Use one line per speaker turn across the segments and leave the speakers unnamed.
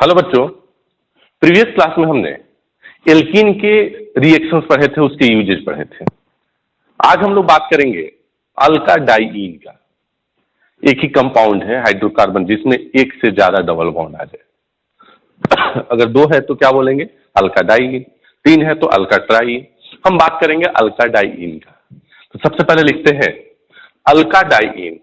Hello बच्चों, previous class में हमने एल्कीन के रिएक्शंस पढ़े थे, उसके यूजेस पढ़े थे। आज हम लोग बात करेंगे अल्काडाइईन का। एक ही कंपाउंड है हाइड्रोकार्बन जिसमें एक से ज्यादा डबल बॉन्ड आ जाए। अगर दो है तो क्या बोलेंगे? अल्काडाइईन। तीन है तो अल्काट्राईन। हम बात करेंगे अल्काडाइईन का। तो सबसे पहले लिखते हैं अल्काडाइईन।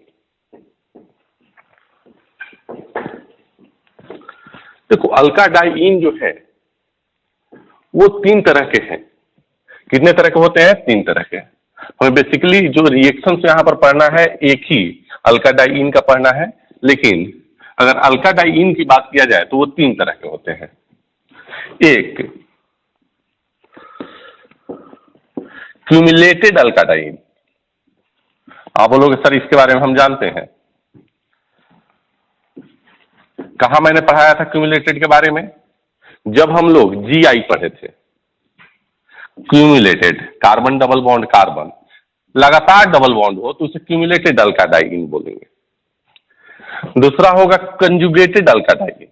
देखो, अल्काडाइईन जो है वो तीन तरह के हैं। कितने तरह के होते हैं? तीन तरह के। हमें बेसिकली जो रिएक्शंस यहां पर पढ़ना है एक ही अल्काडाइईन का पढ़ना है, लेकिन अगर अल्काडाइईन की बात किया जाए तो वो तीन तरह के होते हैं। एक क्यूमुलेटेड अल्काडाइईन। आप बोलोगे सर इसके बारे में हम जानते हैं। कहा मैंने पढ़ाया था क्यूमुलेटेड के बारे में? जब हम लोग जीआई पढ़े थे। Cumulated carbon double bond carbon लगातार डबल बॉन्ड हो तो उसे क्यूमुलेटेड अल्काडाइईन बोलेंगे। दूसरा होगा कंजुगेटेड अल्काडाइईन।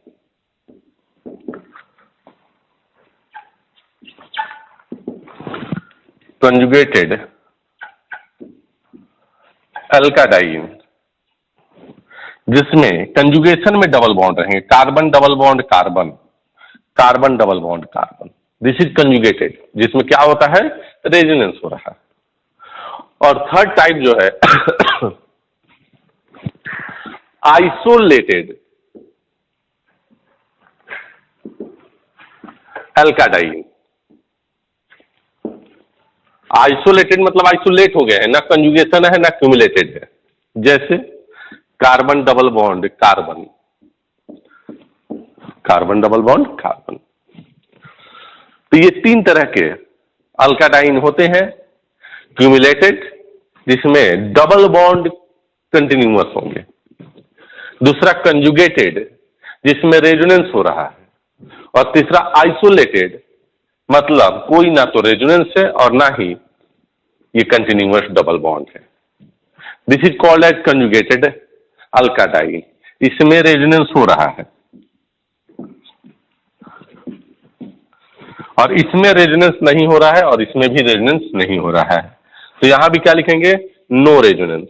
कंजुगेटेड अल्काडाइईन जिसमें कंजुगेशन में डबल बॉन्ड रहेंगे। Carbon double bond carbon, carbon double bond carbon, this is conjugated, जिसमें क्या होता है? रेजोनेंस हो रहा है। और थर्ड टाइप जो है आइसोलेटेड अल्काडाइईन। आइसोलेटेड मतलब आइसोलेट हो गया है, ना कंजुगेशन है ना क्यूमुलेटेड है। जैसे carbon double bond carbon, carbon double bond carbon. तो ये तीन तरह के अल्काडाइईन होते हैं। क्यूमुलेटेड जिसमें डबल बॉन्ड कंटिन्यूअस होंगे। दूसरा कंजुगेटेड जिसमें रेजोनेंस हो रहा है। और तीसरा आइसोलेटेड मतलब कोई ना तो रेजोनेंस है और ना ही ये कंटिन्यूअस डबल बॉन्ड है। This is called as conjugated alkadiene. इसमें रेजोनेंस हो रहा है और इसमें रेजोनेंस नहीं हो रहा है और इसमें भी रेजोनेंस नहीं हो रहा है। तो यहां भी क्या लिखेंगे? No resonance.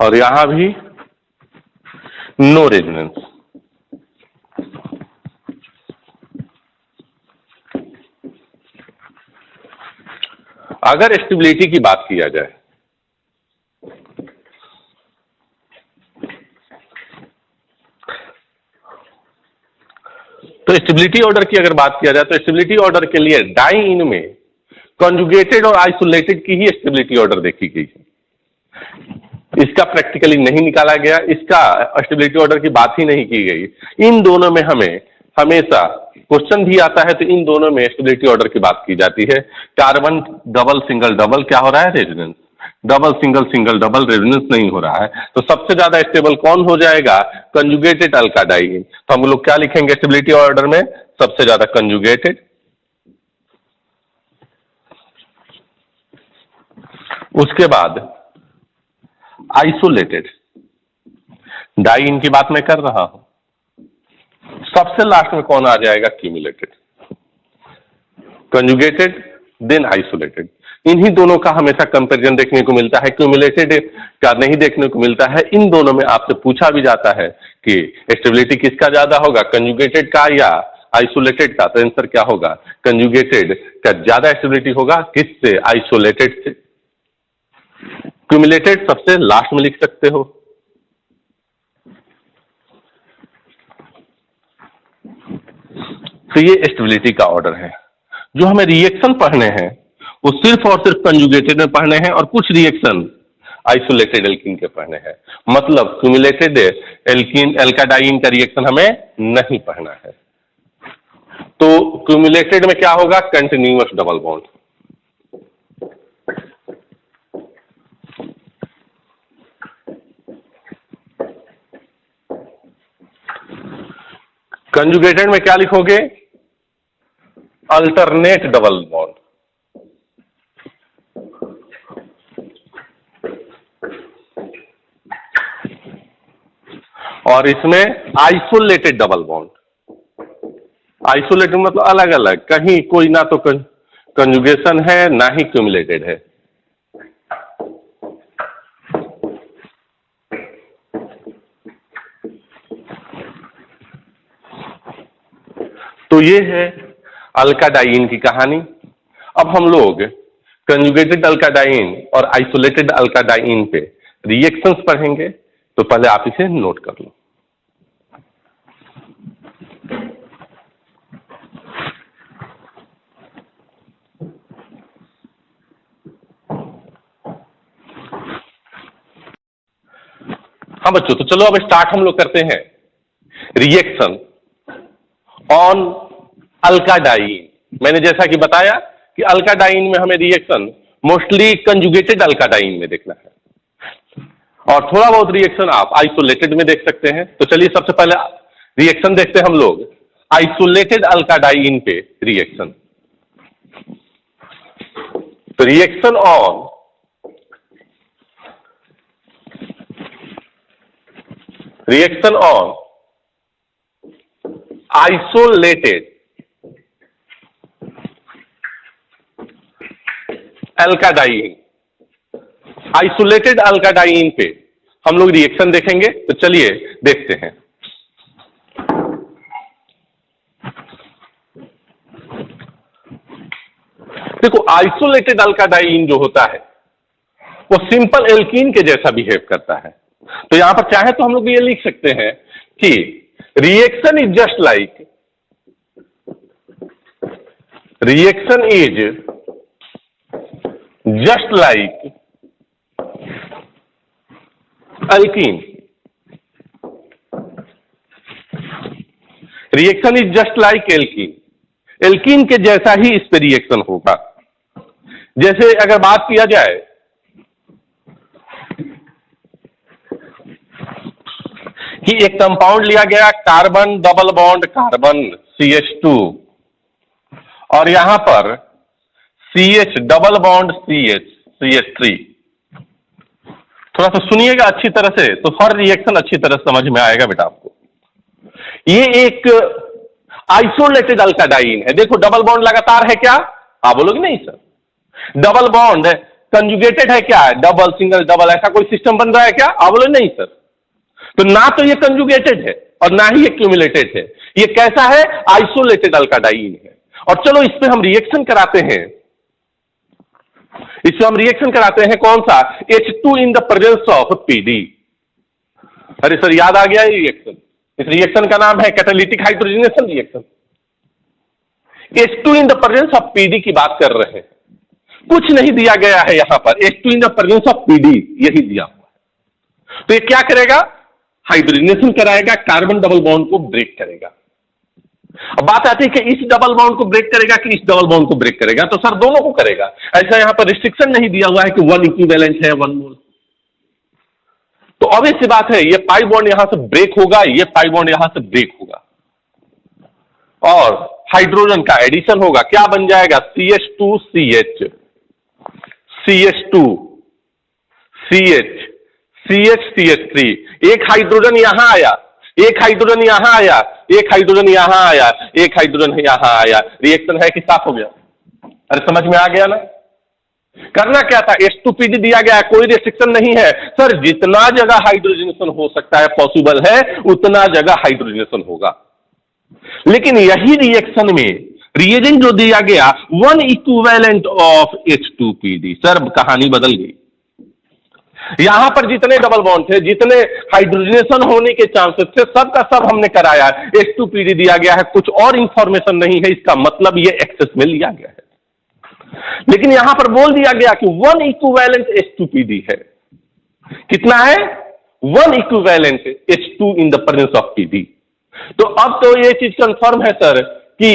और यहां भी नो रेजोनेंस। अगर स्टेबिलिटी की बात किया जाए तो स्टेबिलिटी ऑर्डर की अगर बात किया जाए तो स्टेबिलिटी ऑर्डर के लिए डाइईन में कंजुगेटेड और आइसोलेटेड की ही स्टेबिलिटी ऑर्डर देखी गई है। इसका प्रैक्टिकली नहीं निकाला गया, इसका स्टेबिलिटी ऑर्डर की बात ही नहीं की गई। इन दोनों में हमें हमेशा क्वेश्चन भी आता है तो इन दोनों में स्टेबिलिटी ऑर्डर की बात की जाती है। कार्बन डबल सिंगल डबल क्या हो रहा है? Resonance. Double single single double resonance नहीं हो रहा है। तो सबसे ज्यादा स्टेबल कौन हो जाएगा? कंजुगेटेड अल्काडाइईन। तो हम लोग क्या लिखेंगे स्टेबिलिटी ऑर्डर में? सबसे ज्यादा कंजुगेटेड, उसके बाद आइसोलेटेड। डाइईन की बात मैं कर रहा हूं। सबसे लास्ट में कौन आ जाएगा? क्यूमुलेटेड। Conjugated then isolated. इन्हीं दोनों का हमेशा कंपैरिजन देखने को मिलता है, क्यूमुलेटेड का नहीं देखने को मिलता है। इन दोनों में आपसे पूछा भी जाता है कि स्टेबिलिटी किसका ज्यादा होगा, कंजुगेटेड का या आइसोलेटेड का? तो आंसर क्या होगा? कंजुगेटेड का ज्यादा स्टेबिलिटी होगा। किससे? आइसोलेटेड से। क्यूमुलेटेड सबसे लास्ट में लिख सकते हो। तो ये स्टेबिलिटी का ऑर्डर है। जो हमें रिएक्शन पढ़ने हैं वो सिर्फ और सिर्फ कंजुगेटेड में पढ़ने हैं और कुछ रिएक्शन आइसोलेटेड एल्कीन के पढ़ने हैं। मतलब क्यूमुलेटेड एल्कीन अल्काडाइईन का रिएक्शन हमें नहीं पढ़ना है। तो क्यूमुलेटेड में क्या होगा? Continuous double bond. कंजुगेटेड में क्या लिखोगे? Alternate double bond. और इसमें आइसोलेटेड डबल बॉन्ड। आइसोलेटेड मतलब अलग अलग, कहीं कोई ना तो कंजुगेशन है ना ही क्यूमुलेटेड है। तो ये है अल्काडाइन की कहानी। अब हम लोग कंजुगेटेड अल्काडाइन और आइसोलेटेड अल्काडाइन पे रिएक्शंस पढ़ेंगे, तो पहले आप इसे नोट कर लो। हाँ बच्चों, तो चलो अब स्टार्ट हम लोग करते हैं रिएक्शन ऑन अल्काडाइन। मैंने जैसा कि बताया कि अल्काडाइन में हमें रिएक्शन मोस्टली कंजुगेटेड अल्काडाइन में देखना है, और थोड़ा बहुत रिएक्शन आप आइसोलेटेड में देख सकते हैं। तो चलिए सबसे पहले रिएक्शन देखते हैं हम लोग आइसोलेटेड अल्काडाइन पे रिएक्शन। तो रिएक्शन ऑन आइसोलेटेड अल्काडाइन, आइसोलेटेड अल्काडाइन पे हम लोग रिएक्शन देखेंगे। तो चलिए देखते हैं। देखो, आइसोलेटेड अल्काडाइन जो होता है वो सिंपल एल्कीन के जैसा बिहेव करता है। तो यहां पर चाहे तो हम लोग ये लिख सकते हैं कि reaction is just like alkyne. Reaction is just like alkene, alkene के जैसा ही इस पे रिएक्शन होगा। जैसे अगर बात किया जाए कि एक कंपाउंड लिया गया carbon double bond carbon CH2, और यहां पर CH डबल बॉन्ड CH3। थोड़ा सा सुनिएगा अच्छी तरह से, तो हर रिएक्शन अच्छी तरह समझ में आएगा बेटा आपको। ये एक आइसोलेटेड अल्काडाइन है। देखो, डबल बॉन्ड लगातार है क्या? आप बोलोगे नहीं सर। डबल बॉन्ड कंजुगेटेड है क्या? डबल, सिंगल, डबल, ऐसा कोई सिस्टम बन रहा है क्या? आप बोलोगे नहीं सर। तो ना तो ये कंजुगेटेड है और ना ही ये क्यूमुलेटेड है। ये कैसा है? आइसोलेटेड अल्काडाइन है। और चलो इस पे हम रिएक्शन कराते हैं। इसमें हम रिएक्शन कराते हैं कौन सा? H2 in the presence of PD। अरे सर, याद आ गया ये रिएक्शन। इस रिएक्शन का नाम है catalytic hydrogenation reaction. H2 in the presence of PD की बात कर रहे हैं। कुछ नहीं दिया गया है यहां पर। H2 in the presence of PD यही दिया हुआ है। तो ये क्या करेगा? हाइब्रिडेशन कराएगा, कार्बन डबल बॉन्ड को ब्रेक करेगा। अब बात आती है कि इस डबल बॉन्ड को ब्रेक करेगा कि इस डबल बॉन्ड को ब्रेक करेगा। तो सर दोनों को करेगा। ऐसा यहां पर रिस्ट्रिक्शन नहीं दिया हुआ है कि 1 इक्विवेलेंट है 1 मोल। तो ऑब्वियस सी बात है, ये पाई बॉन्ड यहां से ब्रेक होगा, ये पाई बॉन्ड यहां से ब्रेक होगा, और हाइड्रोजन का एडिशन होगा। क्या बन जाएगा? CH2CH, CH2 CH, CH3। एक हाइड्रोजन यहां आया, एक हाइड्रोजन यहां आया, एक हाइड्रोजन यहां आया, एक हाइड्रोजन यहां आया। रिएक्शन है कि साफ हो गया? अरे समझ में आ गया ना? करना क्या था? H2PD दिया गया है, कोई रिस्ट्रिक्शन नहीं है। सर जितना जगह हाइड्रोजनेशन हो सकता है, पॉसिबल है, उतना जगह हाइड्रोजनेशन होगा। लेकिन यही रिएक्शन में रिएजेंट जो दिया गया 1 इक्विवेलेंट ऑफ H2PD, सर कहानी बदल गई। यहां पर जितने डबल बॉन्ड थे, जितने हाइड्रोजनेशन होने के चांसेस थे, सब का सब हमने कराया। H2PD दिया गया है, कुछ और इंफॉर्मेशन नहीं है। इसका मतलब ये एक्सेस में लिया गया है। लेकिन यहां पर बोल दिया गया कि 1 इक्विवेलेंट H2PD है। कितना है? 1 equivalent H2 in the presence of PD। तो अब तो ये चीज कंफर्म है सर कि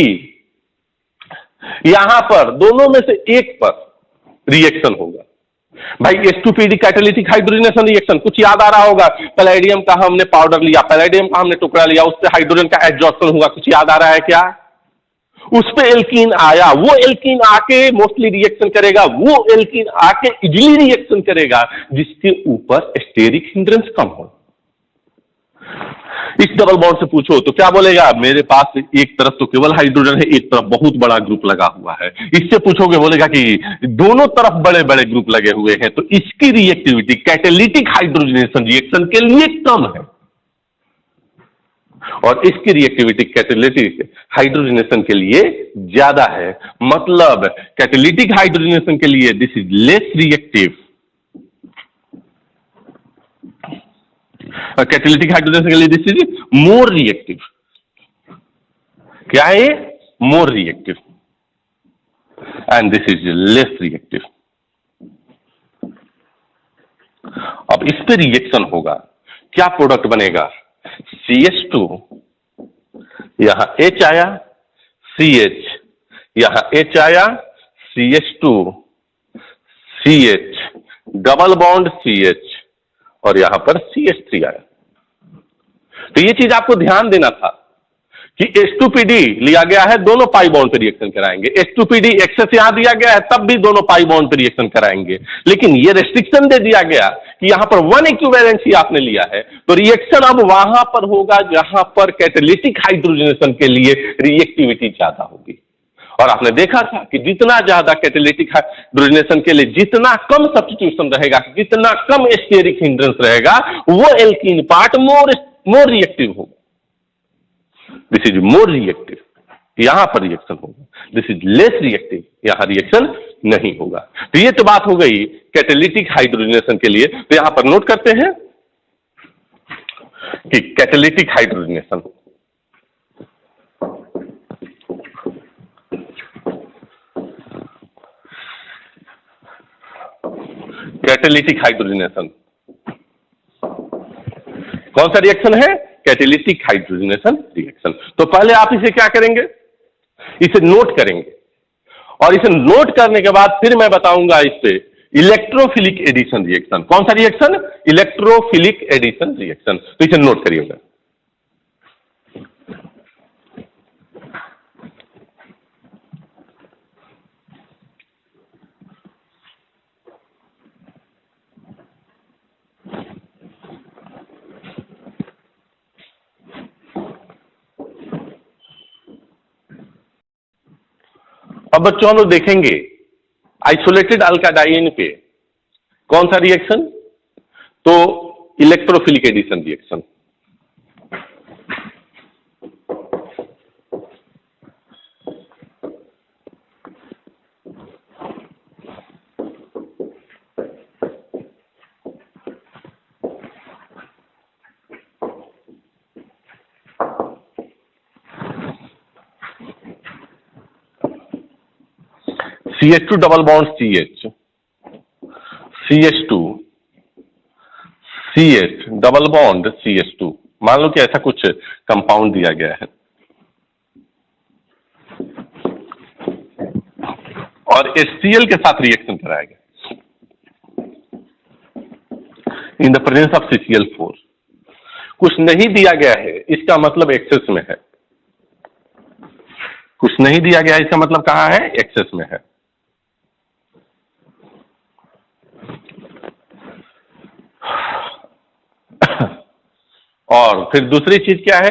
यहां पर दोनों में से एक पर रिएक्शन होगा। भाई H2PD कैटालिटिक हाइड्रोजनेशन रिएक्शन, कुछ याद आ रहा होगा। पैलेडियम का हमने पाउडर लिया, पैलेडियम का हमने टुकड़ा लिया, उससे हाइड्रोजन का एडजॉर्प्शन हुआ। कुछ याद आ रहा है क्या? उस पे एल्कीन आया, वो एल्कीन आके मोस्टली रिएक्शन करेगा, वो एल्कीन आके इजिली रिएक्शन करेगा जिसके ऊपर स्टेरिक हिंड्रेंस कम हो। इस डबल बॉन्ड से पूछो तो क्या बोलेगा, मेरे पास एक तरफ तो केवल हाइड्रोजन है, एक तरफ बहुत बड़ा ग्रुप लगा हुआ है। इससे पूछोगे बोलेगा कि दोनों तरफ बड़े बड़े ग्रुप लगे हुए हैं, तो इसकी रिएक्टिविटी कैटालिटिक हाइड्रोजनेशन रिएक्शन के लिए कम है और इसकी रिएक्टिविटी कैटालिटिक हाइड्रोजनेशन के लिए ज्यादा है। मतलब कैटालिटिक हाइड्रोजनेशन के लिए this is less reactive, catalytic hydrogenation के लिए दिस इज मोर रिएक्टिव। क्या है? मोर reactive and this is less reactive. अब इस पे रिएक्शन होगा, क्या प्रोडक्ट बनेगा? CH2, यहां H आया, CH, यहां H आया, CH2, CH, double bond CH और यहां पर CH3 आया। तो ये चीज आपको ध्यान देना था कि H2PD लिया गया है, दोनों पाई बॉन्ड पे रिएक्शन कराएंगे। H2PD एक्सेस यहां दिया गया है, तब भी दोनों पाई बॉन्ड पे रिएक्शन कराएंगे। लेकिन ये रेस्ट्रिक्शन दे दिया गया कि यहां पर वन इक्विवेलेंसी आपने लिया है, तो रिएक्शन अब वहां पर होगा जहां पर कैटालिटिक हाइड्रोजनेशन के लिए रिएक्टिविटी ज्यादा होगी। और आपने देखा था कि जितना ज्यादा कैटालिटिक हाइड्रोजनेशन के लिए जितना कम सब्स्टिट्यूशन रहेगा, जितना कम स्टेरिक हिंड्रेंस रहेगा, वो एल्कीन पार्ट मोर रिएक्टिव होगा। दिस इज मोर रिएक्टिव, यहां पर रिएक्शन होगा। दिस इज लेस रिएक्टिव, यहां रिएक्शन नहीं होगा। तो ये तो बात हो गई कैटालिटिक हाइड्रोजनेशन के लिए। तो यहां पर नोट करते हैं कि कैटालिटिक हाइड्रोजनेशन, कैटालिटिक हाइड्रोजनेशन कौन सा रिएक्शन है? Catalytic hydrogenation reaction. तो पहले आप इसे क्या करेंगे? इसे नोट करेंगे और इसे नोट करने के बाद फिर मैं बताऊंगा इस पे इलेक्ट्रोफिलिक एडिशन रिएक्शन। कौन सा रिएक्शन? Electrophilic addition reaction. तो इसे नोट करिएगा। अब बच्चों हम लोग देखेंगे आइसोलेटेड अल्काडाइन पे कौन सा रिएक्शन? तो electrophilic addition reaction. CH2 double bond CH, CH2, CH double bond CH2। मान लो कि ऐसा कुछ कंपाउंड दिया गया है और HCl के साथ रिएक्शन कराया गया इन द प्रेजेंस ऑफ CCl4। कुछ नहीं दिया गया है, इसका मतलब एक्सेस में है। कुछ नहीं दिया गया, इसका मतलब कहां है? एक्सेस में है। और फिर दूसरी चीज क्या है?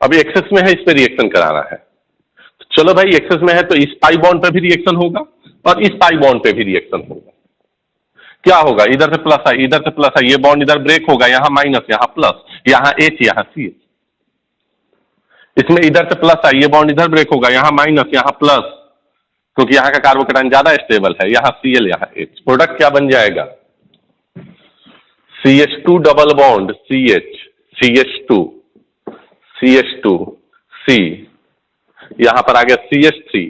अभी एक्सेस में है, इस पे रिएक्शन कराना है। तो चलो भाई, एक्सेस में है तो इस पाई बॉन्ड पे भी रिएक्शन होगा और इस पाई बॉन्ड पे भी रिएक्शन होगा। क्या होगा? इधर से प्लस है, इधर से प्लस है, ये बॉन्ड इधर ब्रेक होगा, यहां माइनस, यहां प्लस, यहां H, यहां CH। इसमें इधर से प्लस है, ये बॉन्ड इधर ब्रेक होगा, यहां माइनस, यहां प्लस, क्योंकि यहां का कार्बोकेटाइन ज्यादा स्टेबल है, यहां Cl, यहां H। प्रोडक्ट क्या बन जाएगा? CH2 double bond CH, CH2, CH2, C, यहां पर आ गया CH3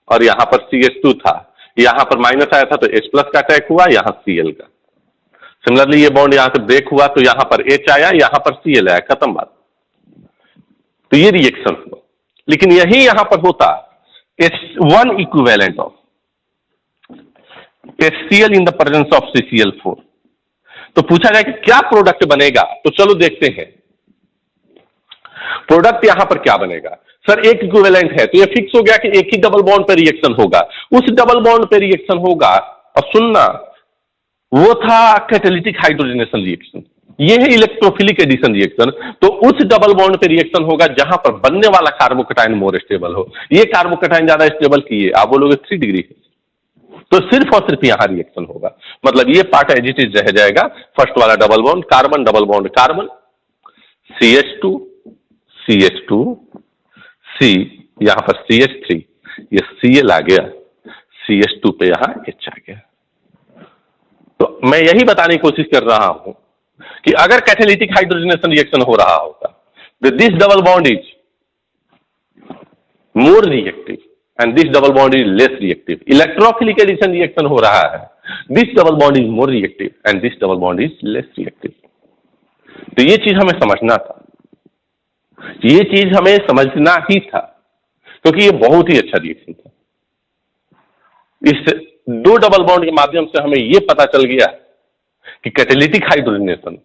और यहां पर CH2 था, यहां पर माइनस आया था तो H प्लस का अटैक हुआ, यहां Cl का। सिमिलरली ये बॉन्ड यहां से ब्रेक हुआ तो यहां पर H आया, यहां पर Cl आया, खत्म बात। तो ये रिएक्शन हुआ। लेकिन यही यहां पर होता one equivalent of HCl in the presence of CCl4। तो पूछा जाए कि क्या प्रोडक्ट बनेगा, तो चलो देखते हैं प्रोडक्ट यहां पर क्या बनेगा। सर एक इक्विवेलेंट है तो ये फिक्स हो गया कि एक ही डबल बॉन्ड पे रिएक्शन होगा, उस डबल बॉन्ड पे रिएक्शन होगा। अब सुनना, वो था कैटालिटिक हाइड्रोजनेशन रिएक्शन, ये है इलेक्ट्रोफिलिक एडिशन रिएक्शन। तो उस डबल बॉन्ड पे रिएक्शन होगा जहां पर बनने वाला कार्बोकैटायन मोर स्टेबल हो। ये कार्बोकैटायन ज्यादा स्टेबल की है, आप बोलोगे 3 डिग्री है, तो सिर्फ और सिर्फ यहां रिएक्शन होगा। मतलब ये पार्ट एज इट इज रह जाएगा। फर्स्ट वाला double bond carbon, double bond carbon, CH2 CH2 C, यहां पर CH3, ये Cl आ गया, CH2 पे यहां H आ गया। तो मैं यही बताने की कोशिश कर रहा हूं कि अगर कैटालिटिक हाइड्रोजनेशन रिएक्शन हो रहा होता, this double bond is more reactive and this double bond is less reactive. Electrophilic addition reaction हो रहा है, this double bond is more reactive and this double bond is less reactive. तो ये चीज हमें समझना था, ये चीज हमें समझना ही था, क्योंकि ये बहुत ही अच्छा रिएक्शन था। इस 2 डबल बॉन्ड के माध्यम से हमें यह पता चल गया कि कैटालिटिक हाइड्रोजनेशन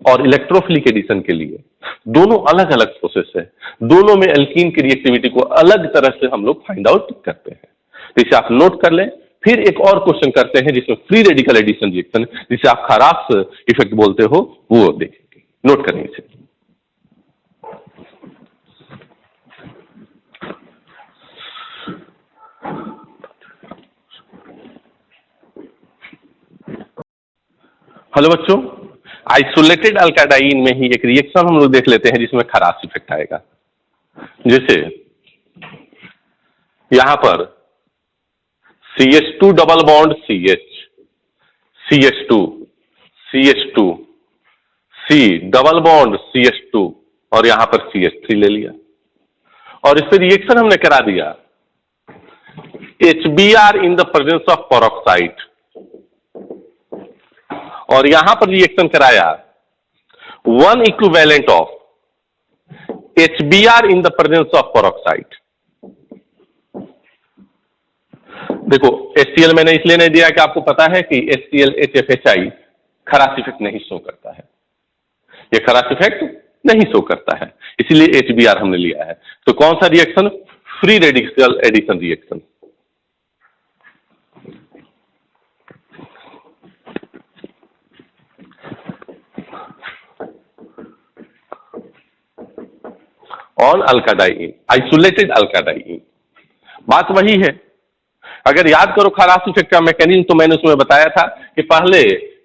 और इलेक्ट्रोफिलिक एडिशन के लिए दोनों अलग अलग प्रोसेस है, दोनों में एल्कीन की रिएक्टिविटी को अलग तरह से हम लोग फाइंड आउट करते हैं। तो इसे आप नोट कर लें। फिर एक और क्वेश्चन करते हैं जिसमें फ्री रेडिकल एडिशन रिएक्शन, जिसे आप खराब्स इफेक्ट बोलते हो, वो देखेंगे। नोट करें इसे। हेलो बच्चों, आइसोलेटेड अल्काडाइन में ही एक रिएक्शन हम लोग देख लेते हैं जिसमें खरास इफेक्ट आएगा। जैसे यहां पर CH2 double bond CH, CH2 CH2 C double bond CH2 और यहां पर CH3 ले लिया और इस पर रिएक्शन हमने करा दिया HBr in the presence of peroxide, और यहां पर रिएक्शन कराया 1 equivalent of HBr in the presence of peroxide. देखो HCl मैंने इसलिए नहीं दिया कि आपको पता है कि HCl HFHI खरास इफेक्ट नहीं शो करता है, ये खरास इफेक्ट नहीं शो करता है, इसलिए HBr हमने लिया है। तो कौन सा reaction? Free radical addition reaction. On alkadiene, isolated alkadiene, बात वही है। अगर याद करो खरास इफेक्ट का मैकेनिज्म, तो मैंने उसमें बताया था कि पहले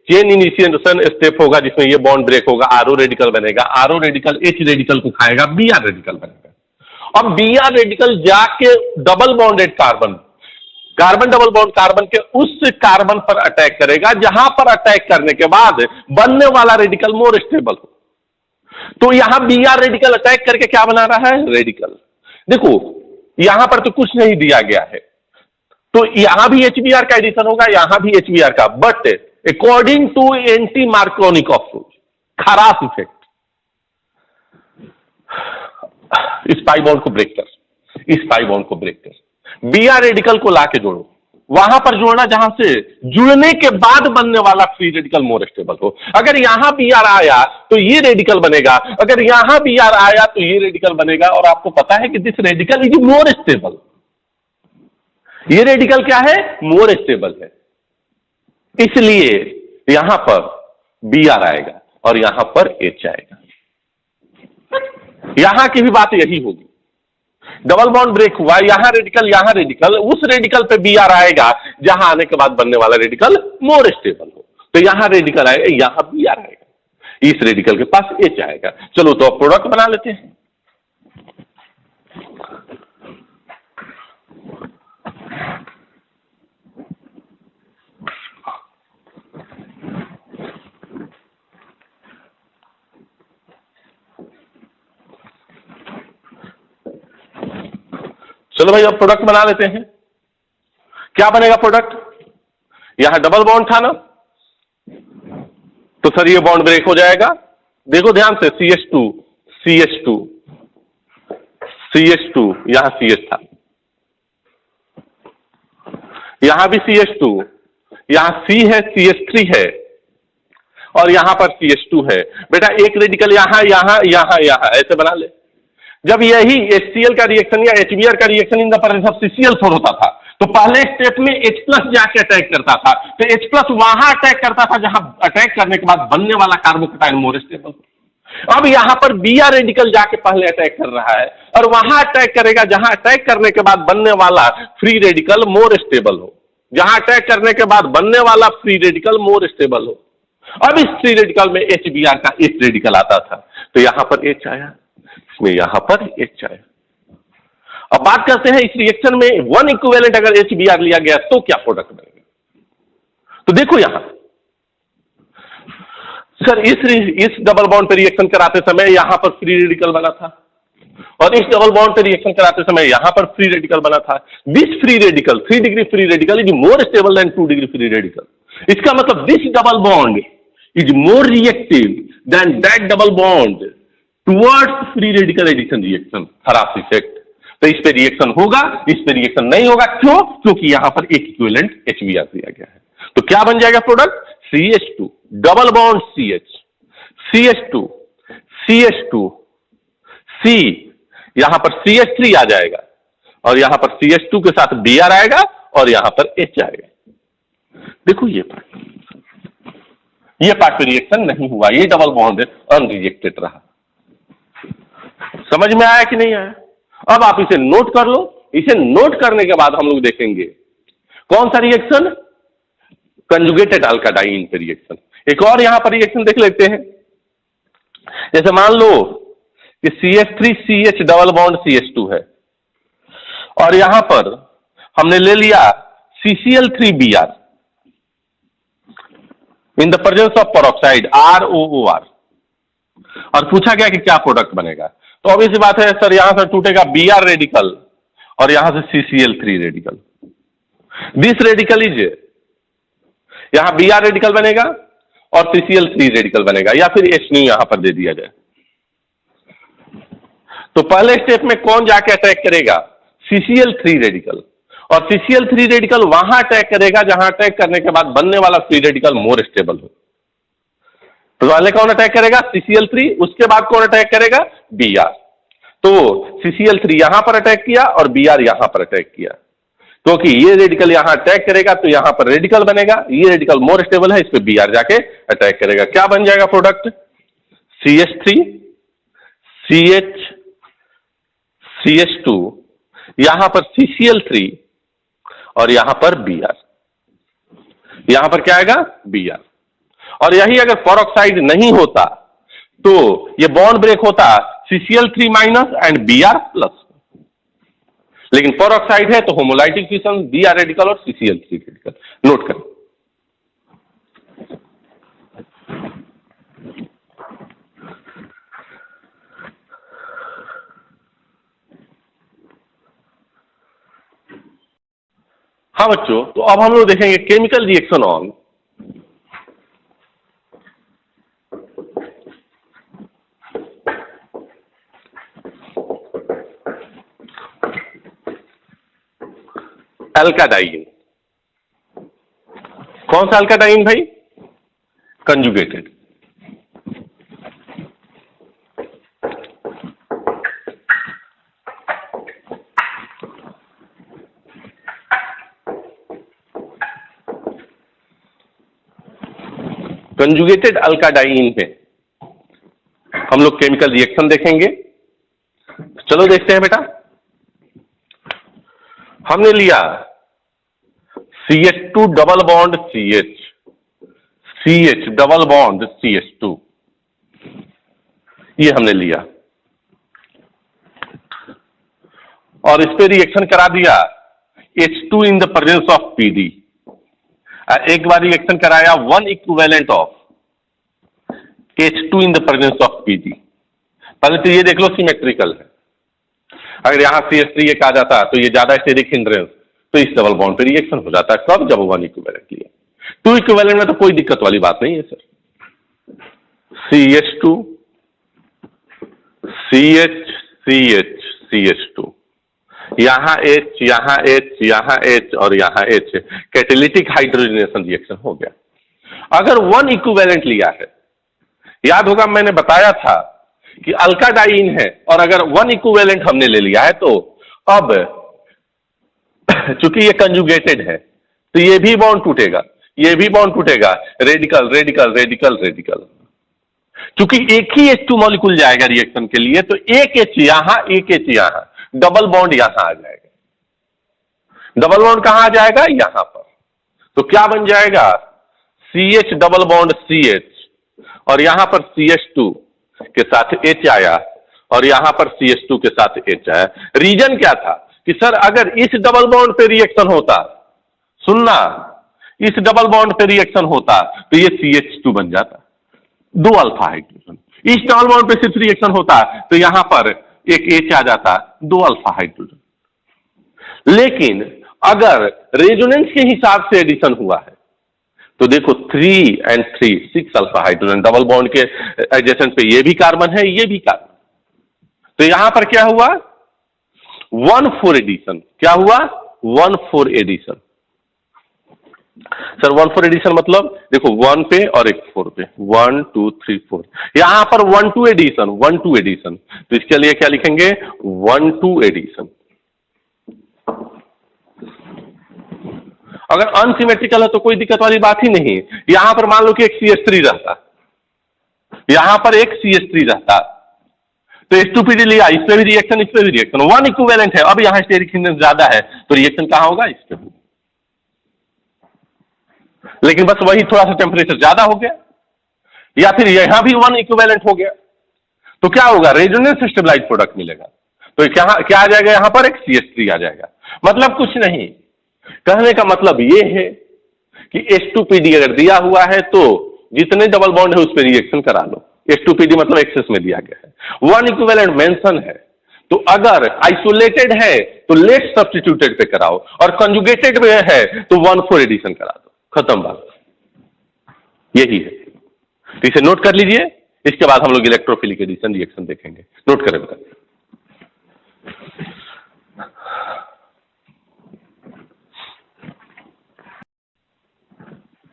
चेन इनिशिएशन स्टेप होगा जिसमें ये बॉन्ड ब्रेक होगा, RO रेडिकल बनेगा, RO रेडिकल H रेडिकल को खाएगा, Br रेडिकल बनेगा। अब Br रेडिकल जाके double bonded carbon, carbon double bond carbon के उस कार्बन पर अटैक करेगा जहां पर अटैक करने के बाद बनने वाला रेडिकल मोर स्टेबल हो। तो यहां Br रेडिकल अटैक करके क्या बना रहा है? रेडिकल। देखो यहां पर तो कुछ नहीं दिया गया है, तो यहां भी HBr का एडिशन होगा, यहां भी HBr का, but according to anti Markovnikov rule, Kharasch effect, इस पाई बॉन्ड को ब्रेक कर, इस पाई बॉन्ड को ब्रेक कर, Br रेडिकल को लाके जोड़ो, वहां पर जोड़ना जहां से जुड़ने के बाद बनने वाला फ्री रेडिकल मोर स्टेबल हो। अगर यहां Br आया तो ये रेडिकल बनेगा, अगर यहां Br आया तो ये रेडिकल बनेगा, और आपको पता है कि this radical is more stable. ये रेडिकल क्या है? मोर स्टेबल है, इसलिए यहां पर Br आएगा और यहां पर H आएगा। यहां की भी बात यही होगी, डबल बॉन्ड ब्रेक हुआ, यहां रेडिकल, उस रेडिकल पे Br आएगा जहां आने के बाद बनने वाला रेडिकल मोर स्टेबल हो। तो यहां रेडिकल आएगा, यहां Br आएगा, इस रेडिकल के पास H आएगा। चलो तो अब प्रोडक्ट बना लेते हैं। चलो भाई अब प्रोडक्ट बना लेते हैं। क्या बनेगा प्रोडक्ट? यहां डबल बॉन्ड था ना, तो सर ये बॉन्ड ब्रेक हो जाएगा। देखो ध्यान से, CH2 CH2 CH2, यहां CH था, यहां भी CH2, यहां C है, CH3 है, और यहां पर CH2 है। बेटा एक रेडिकल यहां यहां यहां यहां ऐसे बना ले। जब यही HCl का रिएक्शन या HBr का reaction in the presence of CCl four होता था तो पहले स्टेप में H+ जाके अटैक करता था, तो H+ वहां अटैक करता था जहां अटैक करने के बाद बनने वाला कार्बोकेटाइन मोर स्टेबल। अब यहां पर Br रेडिकल जाके पहले अटैक कर रहा है और वहां अटैक करेगा जहां अटैक करने के बाद बनने वाला फ्री रेडिकल मोर स्टेबल हो, जहां अटैक करने के बाद बनने वाला फ्री रेडिकल मोर स्टेबल हो। अब इस फ्री रेडिकल में HBr का H रेडिकल आता था तो यहां पर H आया, इसमें यहां पर H आया। अब बात करते हैं इस रिएक्शन में वन इक्विवेलेंट अगर HBr लिया गया तो क्या प्रोडक्ट बनेगा। तो देखो यहां सर इस डबल बॉन्ड पे रिएक्शन कराते समय यहां पर फ्री रेडिकल बना था और इस डबल बॉन्ड पे रिएक्शन कराते समय यहां पर फ्री रेडिकल बना था। This free radical 3 degree free radical is more stable than 2 degree free radical. इसका मतलब this double bond is more reactive than that double bond towards free radical addition reaction खराब effect. तो इस पे reaction होगा, इस पे रिएक्शन नहीं होगा। क्यों? क्योंकि यहां पर एक इक्विवेलेंट HBr दिया गया है। तो क्या बन जाएगा product? CH2 double bond CH, CH2 CH2 C, यहां पर CH3 आ जाएगा और यहां पर CH2 के साथ Br आएगा और यहां पर H आएगा। देखो ये पार्ट पे रिएक्शन नहीं हुआ, ये डबल बॉन्ड अनरिएक्टेड रहा। समझ में आया कि नहीं आया? अब आप इसे नोट कर लो। इसे नोट करने के बाद हम लोग देखेंगे कौन सा रिएक्शन, कंजुगेटेड अल्काडाइन पे रिएक्शन। एक और यहां पर रिएक्शन देख लेते हैं। जैसे मान लो कि CH3CH डबल बॉन्ड CH2 है और यहां पर हमने ले लिया CCl3Br in the presence of peroxide ROOR और पूछा गया कि क्या प्रोडक्ट बनेगा। तो ऑब्वियस सी बात है सर, यहां से टूटेगा Br रेडिकल और यहां से CCl3 radical. This radical is, यहां Br रेडिकल बनेगा और CCl3 रेडिकल बनेगा या फिर H यहां पर दे दिया जाए। तो पहले स्टेप में कौन जाके अटैक करेगा? CCl3 रेडिकल, और CCl3 रेडिकल वहां अटैक करेगा जहां अटैक करने के बाद बनने वाला फ्री रेडिकल मोर स्टेबल हो। तो पहले कौन अटैक करेगा? CCl3, उसके बाद कौन अटैक करेगा? Br। तो CCl3 यहां पर अटैक किया और Br यहां पर अटैक किया, क्योंकि ये रेडिकल यहां अटैक करेगा तो यहां पर रेडिकल बनेगा, ये रेडिकल मोर स्टेबल है, इस पे Br जाके अटैक करेगा। क्या बन जाएगा प्रोडक्ट? CH3 CH CH2, यहां पर CCl3 और यहां पर Br, यहां पर क्या आएगा? Br। और यही अगर पेरोक्साइड नहीं होता तो ये बॉन्ड ब्रेक होता CCl3 minus and Br plus. लेकिन पेरोक्साइड है तो होमोलाइटिक फिशन, Br रेडिकल और CCl3 रेडिकल। नोट करें। हाँ बच्चों, तो अब हम लोग देखेंगे केमिकल रिएक्शन ऑन अल्काडाइन। कौन सा अल्काडाइन भाई? कंजुगेटेड। कंजुगेटेड अल्काडाइन में हम लोग केमिकल रिएक्शन देखेंगे। चलो देखते हैं बेटा। हमने लिया CH2 double bond CH, CH double bond CH2, ये हमने लिया और इस पे रिएक्शन करा दिया H2 in the presence of PD। एक बार रिएक्शन कराया one equivalent of H2 in the presence of PD। पहले तो ये देख लो सिमेट्रिकल है। अगर यहां CH3 एक आ जाता तो ये ज्यादा स्टेरिक हिंड्रेंस, तो इस डबल बॉन्ड पे रिएक्शन हो जाता है। कब? जब वन इक्विवेलेंट लिया। 2 इक्विवेलेंट में तो कोई दिक्कत वाली बात नहीं है sir. CH2 CH CH CH2, यहां H यहां H यहां H और यहां H, कैटेलिटिक हाइड्रोजनेशन रिएक्शन हो गया। अगर 1 इक्विवेलेंट लिया है, याद होगा मैंने बताया था कि अल्काडाइन है और अगर 1 इक्विवेलेंट हमने ले लिया है तो अब चूंकि ये कंजुगेटेड है तो ये भी बॉन्ड टूटेगा, ये भी बॉन्ड टूटेगा, रेडिकल रेडिकल रेडिकल रेडिकल। चूंकि एक ही H2 मॉलिक्यूल जाएगा रिएक्शन के लिए तो एक H यहां एक H यहां, डबल बॉन्ड यहां आ जाएगा। डबल बॉन्ड कहां आ जाएगा? यहां पर। तो क्या बन जाएगा? CH डबल बॉन्ड CH और यहां पर CH2 के साथ H आया और यहां पर CH2 के साथ H आया। रीजन क्या था कि सर अगर इस डबल बॉन्ड पे रिएक्शन होता, सुनना, इस डबल बॉन्ड पे रिएक्शन होता तो ये CH2 बन जाता, 2 अल्फा हाइड्रोजन। इस डबल बॉन्ड पे सिर्फ रिएक्शन होता तो यहां पर एक H आ जाता, 2 अल्फा हाइड्रोजन। लेकिन अगर रेजोनेंस के हिसाब से एडिशन हुआ है तो देखो 3 and 3 6 alpha hydrogen, double bond के एडजेसेंट पे ये भी कार्बन है, ये भी कार्बन। तो यहां पर क्या हुआ? 1,4 एडिशन। क्या हुआ? 1,4 एडिशन। सर 1,4 एडिशन मतलब देखो 1 पे और एक 4 पे, 1 2 3 4, यहां पर 1,2 एडिशन, 1,2 एडिशन। तो इसके लिए क्या लिखेंगे? 1,2 एडिशन। अगर अनसिमेट्रिकल है तो कोई दिक्कत वाली बात ही नहीं। यहां पर मान लो कि एक CH3 रहता, यहां पर एक CH3 रहता तो H2PD लिया, इस पे भी रिएक्शन, इस पे भी रिएक्शन, 1 इक्विवेलेंट है। अब यहां स्टेरिक हिंडेंस ज्यादा है तो रिएक्शन कहां होगा? इस पे। लेकिन बस वही थोड़ा सा टेम्परेचर ज्यादा हो गया या फिर यहां भी 1 इक्विवेलेंट हो गया तो क्या होगा? रेजोनेंस स्टेबलाइज प्रोडक्ट मिलेगा। तो क्या आ जाएगा? यहां पर एक CH3 आ जाएगा। मतलब कुछ नहीं, कहने का मतलब यह है कि H2PD अगर दिया हुआ है तो जितने डबल बॉन्ड है उस पर रिएक्शन करा लो। H2PD मतलब एक्सेस में दिया गया है। 1 इक्विवेलेंट मेंशन है तो अगर आइसोलेटेड है तो लेट सब्स्टिट्यूटेड पे कराओ और कंजुगेटेड में है तो 1,4 एडिशन करा दो, खत्म बात। यही है। तो इसे नोट कर लीजिए। इसके बाद हम लोग इलेक्ट्रोफिलिक एडिशन रिएक्शन देखेंगे। नोट करें बेटा।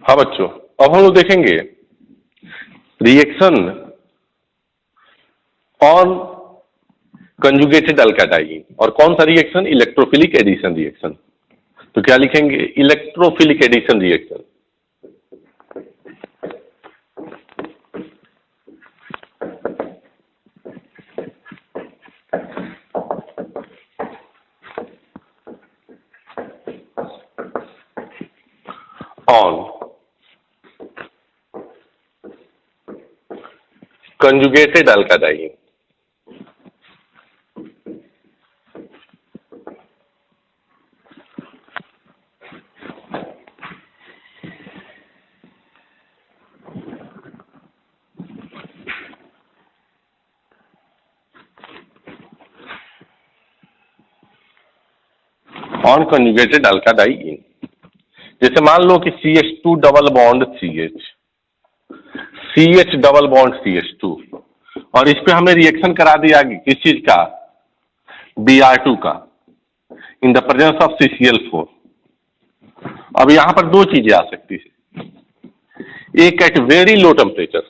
हाँ बच्चों, अब हम लोग देखेंगे रिएक्शन ऑन कंजुगेटेड अल्काडाइन। और कौन सा रिएक्शन? Electrophilic addition reaction. तो क्या लिखेंगे? Electrophilic addition reaction. On conjugated alkadine। On conjugated alkadiene, जैसे मान लो कि CH2 double bond CH double bond CH2 और इस पे हमें रिएक्शन करा दिया किस चीज का? Br2 का, इन द प्रेजेंस ऑफ CCl4। अब यहां पर दो चीजें आ सकती है, एक एट वेरी लो टेम्परेचर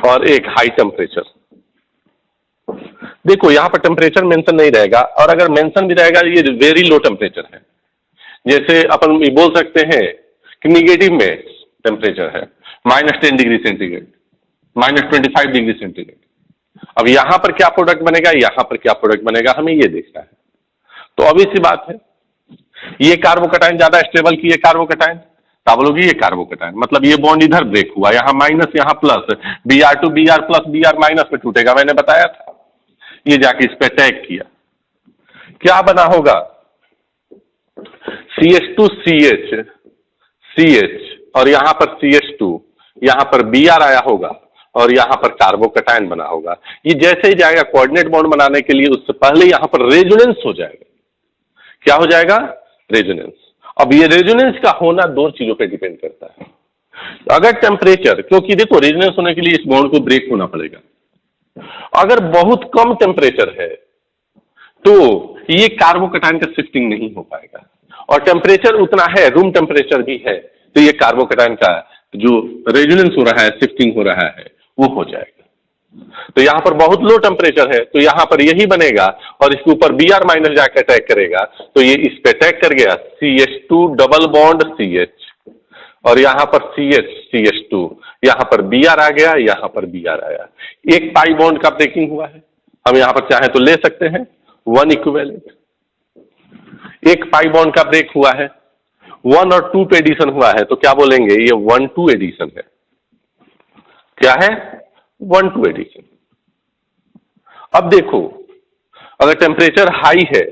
और एक हाई टेम्परेचर। देखो यहां पर टेम्परेचर मेंशन नहीं रहेगा और अगर मेंशन भी रहेगा ये वेरी लो टेम्परेचर है। जैसे अपन बोल सकते हैं कि निगेटिव में टेम्परेचर है -10 डिग्री सेंटीग्रेड, -25 डिग्री सेंटीग्रेड। अब यहां पर क्या प्रोडक्ट बनेगा, यहां पर क्या प्रोडक्ट बनेगा, हमें ये देखना है। तो अभी सी बात है, ये कार्बोकटाइन ज्यादा स्टेबल की है कार्बोकटाइन, तो आप बोलोगे ये कार्बोकटाइन मतलब ये बॉन्ड इधर ब्रेक हुआ, यहां माइनस यहां plus, Br2 Br plus Br minus में टूटेगा, मैंने बताया था। ये जाके इस पे अटैक किया, क्या बना होगा? CH2 CH CH और यहां पर CH2, यहां पर Br आया होगा और यहां पर कार्बोकटाइन बना होगा। ये जैसे ही जाएगा कोऑर्डिनेट बॉन्ड बनाने के लिए, उससे पहले यहां पर रेजोनेंस हो जाएगा। क्या हो जाएगा? रेजोनेंस। अब ये रेजोनेंस का होना दो चीजों पे डिपेंड करता है। अगर टेम्परेचर, क्योंकि देखो रेजोनेंस होने के लिए इस बॉन्ड को ब्रेक होना पड़ेगा। अगर बहुत कम टेम्परेचर है तो ये कार्बोकटाइन का शिफ्टिंग नहीं हो पाएगा और टेम्परेचर उतना है, रूम टेम्परेचर भी है, तो ये कार्बोकैटायन का जो रेजोनेंस हो रहा है, शिफ्टिंग हो रहा है, वो हो जाएगा। तो यहां पर बहुत लो टेम्परेचर है, तो यहां पर यही बनेगा और इसके ऊपर Br माइनस जाकर अटैक करेगा, तो ये इस पे अटैक कर गया, CH2 डबल बॉन्ड CH, और यहां पर CH2, यहां पर Br आ गया, यहां पर Br आया, एक पाई बॉन्ड का ब्रेकिंग हुआ है। हम यहां पर चाहें तो ले सकते हैं 1 इक्विवेलेंट, एक पाई बॉन्ड का ब्रेक हुआ है, 1 और 2 पे एडिशन हुआ है, तो क्या बोलेंगे, ये 1-2 एडिशन है। क्या है? 1-2 एडिशन। अब देखो, अगर टेम्परेचर हाई है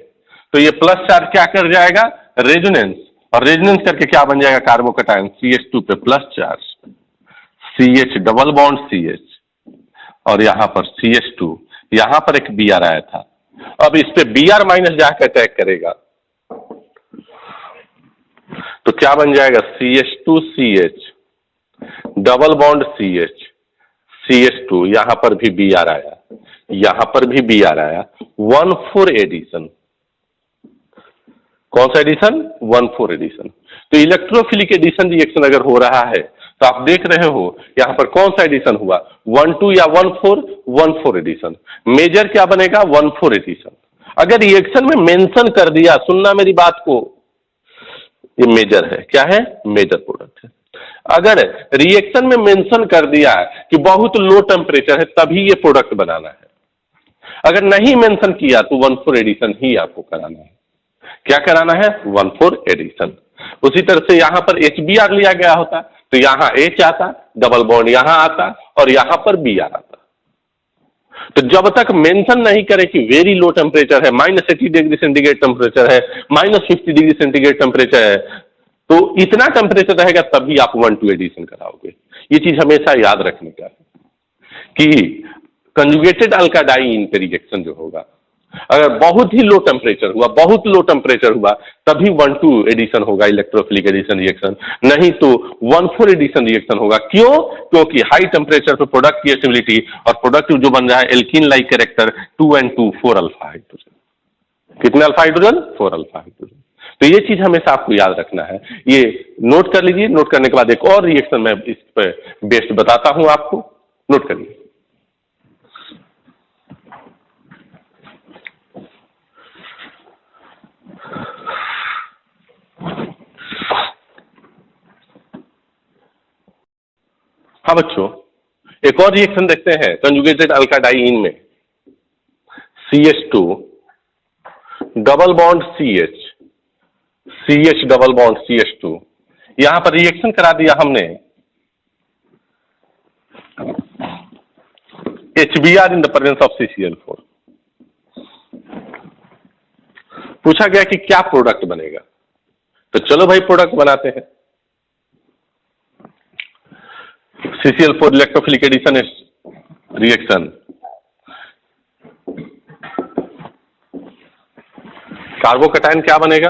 तो ये प्लस चार्ज क्या कर जाएगा, रेजोनेंस, और रेजोनेंस करके क्या बन जाएगा, कार्बोकैटायन CH2 पे plus charge, CH double bond CH, और यहां पर CH2, यहां पर एक Br आया था, अब इस पे Br माइनस जाकर अटैक करेगा, तो क्या बन जाएगा, CH2CH double bond CH, CH2, यहां पर भी Br आया, यहां पर भी Br आया, 1-4 एडिशन। कौन सा एडिशन? 1-4 एडिशन। तो इलेक्ट्रोफिलिक एडिशन रिएक्शन अगर हो रहा है तो आप देख रहे हो यहां पर कौन सा एडिशन हुआ, 1-2 या 1-4, 1-4 एडिशन। मेजर क्या बनेगा, 1-4 एडिशन। अगर रिएक्शन में मेंशन कर दिया, सुनना मेरी बात को, ये मेजर है, क्या है, मेजर प्रोडक्ट है। अगर रिएक्शन में मेंशन कर दिया कि बहुत लो टेम्परेचर है तभी ये प्रोडक्ट बनाना है, अगर नहीं मेंशन किया तो 1-4 एडिशन ही आपको कराना है। क्या कराना है, 1-4 एडिशन। उसी तरह से यहां पर HBr लिया गया होता तो यहां H आता, डबल बॉन्ड यहां आता और यहां पर Br आता। तो जब तक मेंशन नहीं करे कि वेरी लो टेम्परेचर है, -80 डिग्री सेंटीग्रेड टेम्परेचर है, -50 डिग्री सेंटीग्रेड टेम्परेचर है, तो इतना टेम्परेचर रहेगा तभी आप 1-2 एडिशन कराओगे। ये चीज हमेशा याद रखने का है कि कंजुगेटेड अल्काडाइन पे रिएक्शन जो होगा, अगर बहुत ही लो टेम्परेचर हुआ, बहुत लो टेम्परेचर हुआ, तभी 1-2 एडिशन होगा, इलेक्ट्रोफिलिक एडिशन रिएक्शन, नहीं तो 1-4 एडिशन रिएक्शन होगा। क्यों? क्योंकि हाई टेम्परेचर पे प्रोडक्ट की एसिडिटी और प्रोडक्ट जो बन रहा है alkene like character 2 and 2 4 alpha hydrogen. कितने अल्फा हाइड्रोजन? 4 alpha hydrogen. तो ये चीज हमेशा आपको याद रखना है, ये नोट कर लीजिए। नोट करने के बाद एक और रिएक्शन मैं इस पर बेस्ड बताता हूं आपको, नोट करिए। हाँ बच्चों, एक और रिएक्शन देखते हैं कंजुगेटेड अल्काडाइन में, CH2 double bond CH, CH double bond CH2, यहां पर रिएक्शन करा दिया हमने HBr in the presence of CCl4। पूछा गया कि क्या प्रोडक्ट बनेगा, तो चलो भाई प्रोडक्ट बनाते हैं। CCl4 electrophilic addition reaction, carbocation क्या बनेगा,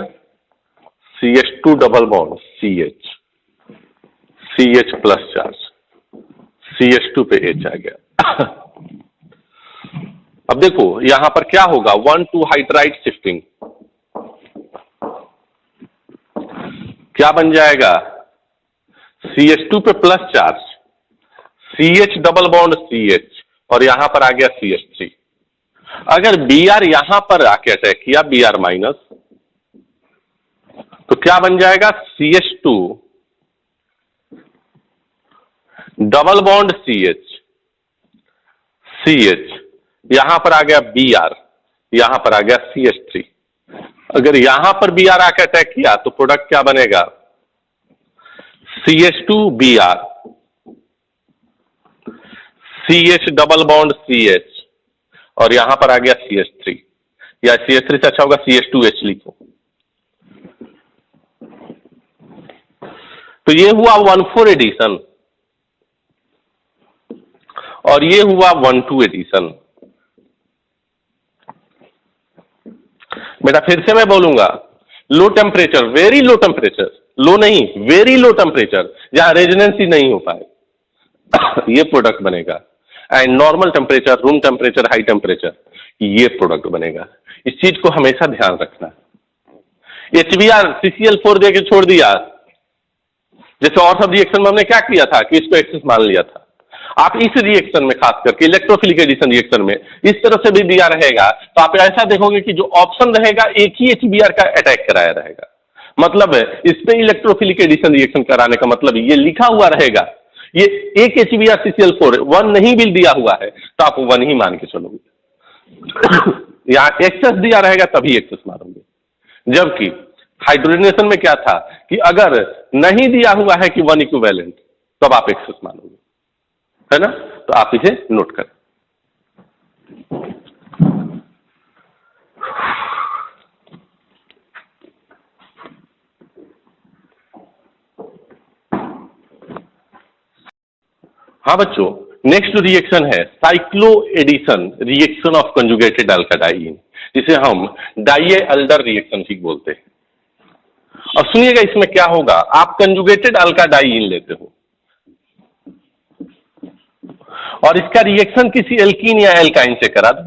CH2 double bond CH, CH plus charge, CH2 पे H आ गया। अब देखो यहां पर क्या होगा, 1-2 हाइड्राइड शिफ्टिंग, क्या बन जाएगा, CH2 पे plus charge, CH double bond CH, और यहां पर आ गया CH3। अगर Br यहां पर आके अटैक किया, Br माइनस, तो क्या बन जाएगा, CH2 double bond CH, CH, यहां पर आ गया Br, यहां पर आ गया CH3। अगर यहां पर Br आके अटैक किया तो प्रोडक्ट क्या बनेगा, CH2Br, CH double bond CH, और यहां पर आ गया CH3, या CH3 से अच्छा होगा CH2H लिखो। तो ये हुआ 1-4 एडिशन और ये हुआ 1-2 एडिशन। बेटा फिर से मैं बोलूंगा, low temperature, very low temperature, low नहीं वेरी लो टेम्परेचर, जहां रेजोनेंस ही नहीं हो पाए ये प्रोडक्ट बनेगा। And normal temperature, room temperature, high temperature, ये प्रोडक्ट बनेगा। इस चीज को हमेशा ध्यान रखना। HBr CCl4 देके छोड़ दिया, जैसे और सब रिएक्शन में हमने क्या किया था कि इसको एक्सेस मान लिया था। आप इस रिएक्शन में खास करके इलेक्ट्रोफिलिक एडिशन रिएक्शन में इस तरह से भी दिया रहेगा तो आप ऐसा देखोगे कि जो ऑप्शन रहेगा एक ही HBr का अटैक कराया रहेगा। मतलब इस पे इलेक्ट्रोफिलिक एडिशन रिएक्शन कराने का मतलब ये लिखा हुआ रहेगा, ये एक HBr CCl4 1 नहीं भी दिया हुआ है तो आप 1 ही मान के चलोगे। यहाँ एक्सेस दिया रहेगा तभी एक्सेस मारोगे, जबकि हाइड्रोजनेशन में क्या था कि अगर नहीं दिया हुआ है कि 1 इक्विवेलेंट तब आप एक्सेस मानोगे, है ना। तो आप इसे नोट करें। हाँ बच्चों, नेक्स्ट रिएक्शन है cyclo addition reaction of conjugated alkadiene, जिसे हम डाइएल्डर रिएक्शन भी बोलते हैं। अब सुनिएगा इसमें क्या होगा, आप कंजुगेटेड अल्काडाइन लेते हो और इसका रिएक्शन किसी एल्कीन या एल्काइन से करा दो।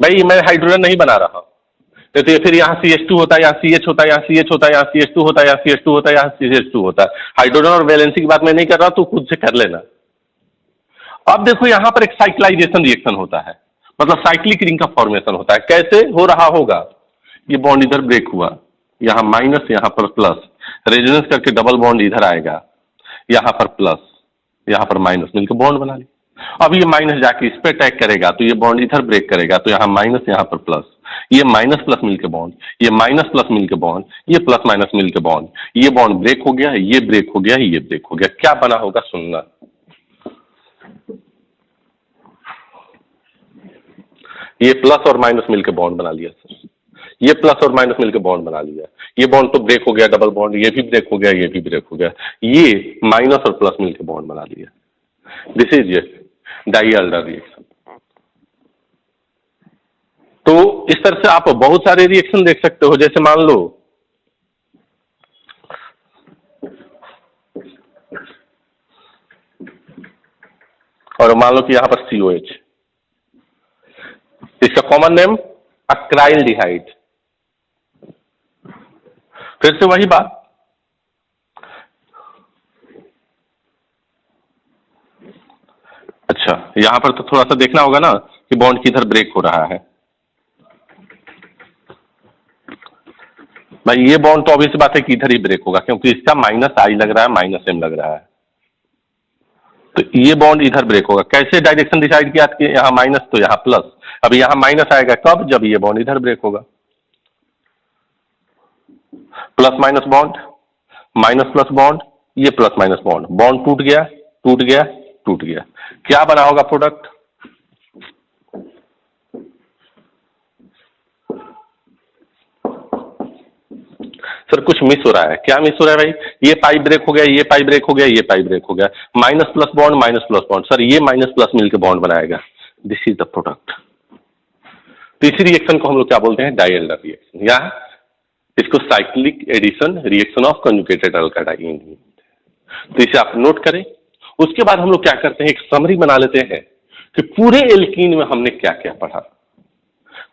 भाई मैं हाइड्रोजन नहीं बना रहा तो फिर यहाँ CH2 होता है, यहाँ CH होता है, यहाँ CH होता है, यहाँ CH2 होता है, यहाँ CH2 होता है, यहाँ CH2 होता है। हाइड्रोजन और वैलेंसी की बात मैं नहीं कर रहा, तू खुद से कर लेना। अब देखो यहाँ पर एक साइक्लाइजेशन रिएक्शन होता है, मतलब साइक्लिक रिंग का फॉर्मेशन होता है। कैसे हो रहा होगा, ये बॉन्ड इधर ब्रेक हुआ, यहाँ माइनस, यहाँ पर प्लस, रेजोनेंस करके डबल बॉन्ड इधर आएगा, यहाँ पर प्लस, यहाँ पर माइनस, मिलकर बॉन्ड बना लिया। अब ये माइनस जाके इस पे अटैक करेगा तो ये बॉन्ड इधर ब्रेक करेगा, तो यहाँ माइनस, यहाँ पर प्लस, ये माइनस प्लस मिलके बॉन्ड, ये माइनस प्लस मिलके बॉन्ड, ये प्लस माइनस मिलके बॉन्ड, ये बॉन्ड ब्रेक हो गया, ये ब्रेक हो गया, ये ब्रेक हो गया। क्या बना होगा सुनना, ये प्लस और माइनस मिलके बॉन्ड बना लिया सर, ये प्लस और माइनस मिलके बॉन्ड बना लिया, ये बॉन्ड तो ब्रेक हो गया, डबल बॉन्ड, ये भी ब्रेक हो गया, ये भी ब्रेक हो गया, ये माइनस और प्लस मिलके बॉन्ड बना लिया। This is Diels Alder reaction. तो इस तरह से आप बहुत सारे रिएक्शन देख सकते हो, जैसे मान लो और मान लो कि यहां पर COH, इसका कॉमन नेम अक्राइलडिहाइड। फिर से वही बात, अच्छा यहां पर तो थोड़ा सा देखना होगा ना कि बॉन्ड किधर ब्रेक हो रहा है। भाई ये बॉन्ड तो ऑब्वियस बात है कि इधर ही ब्रेक होगा, क्योंकि इसका -I लग रहा है, -M लग रहा है, तो ये बॉन्ड इधर ब्रेक होगा। कैसे डायरेक्शन डिसाइड किया कि यहाँ माइनस तो यहाँ प्लस, अब यहाँ माइनस आएगा कब, जब ये बॉन्ड इधर ब्रेक होगा। Plus minus bond, minus plus bond, ये प्लस माइनस बॉन्ड, बॉन्ड टूट गया, टूट गया, टूट गया, क्या बना होगा प्रोडक्ट, सर कुछ मिस हो रहा है। क्या मिस हो रहा है भाई, ये पाई ब्रेक हो गया, ये पाई ब्रेक हो गया, ये पाई ब्रेक हो गया, minus plus bond, minus plus bond, sir ये माइनस प्लस मिलकर बॉन्ड बनाएगा। This is the product. तीसरी रिएक्शन को हम लोग क्या बोलते हैं, डाइएल्डर रिएक्शन, या इसको cyclic addition reaction of conjugated alkadiene. तो इसे आप नोट करें। उसके बाद हम लोग क्या करते हैं, एक समरी बना लेते हैं कि पूरे एल्कीन में हमने क्या क्या पढ़ा,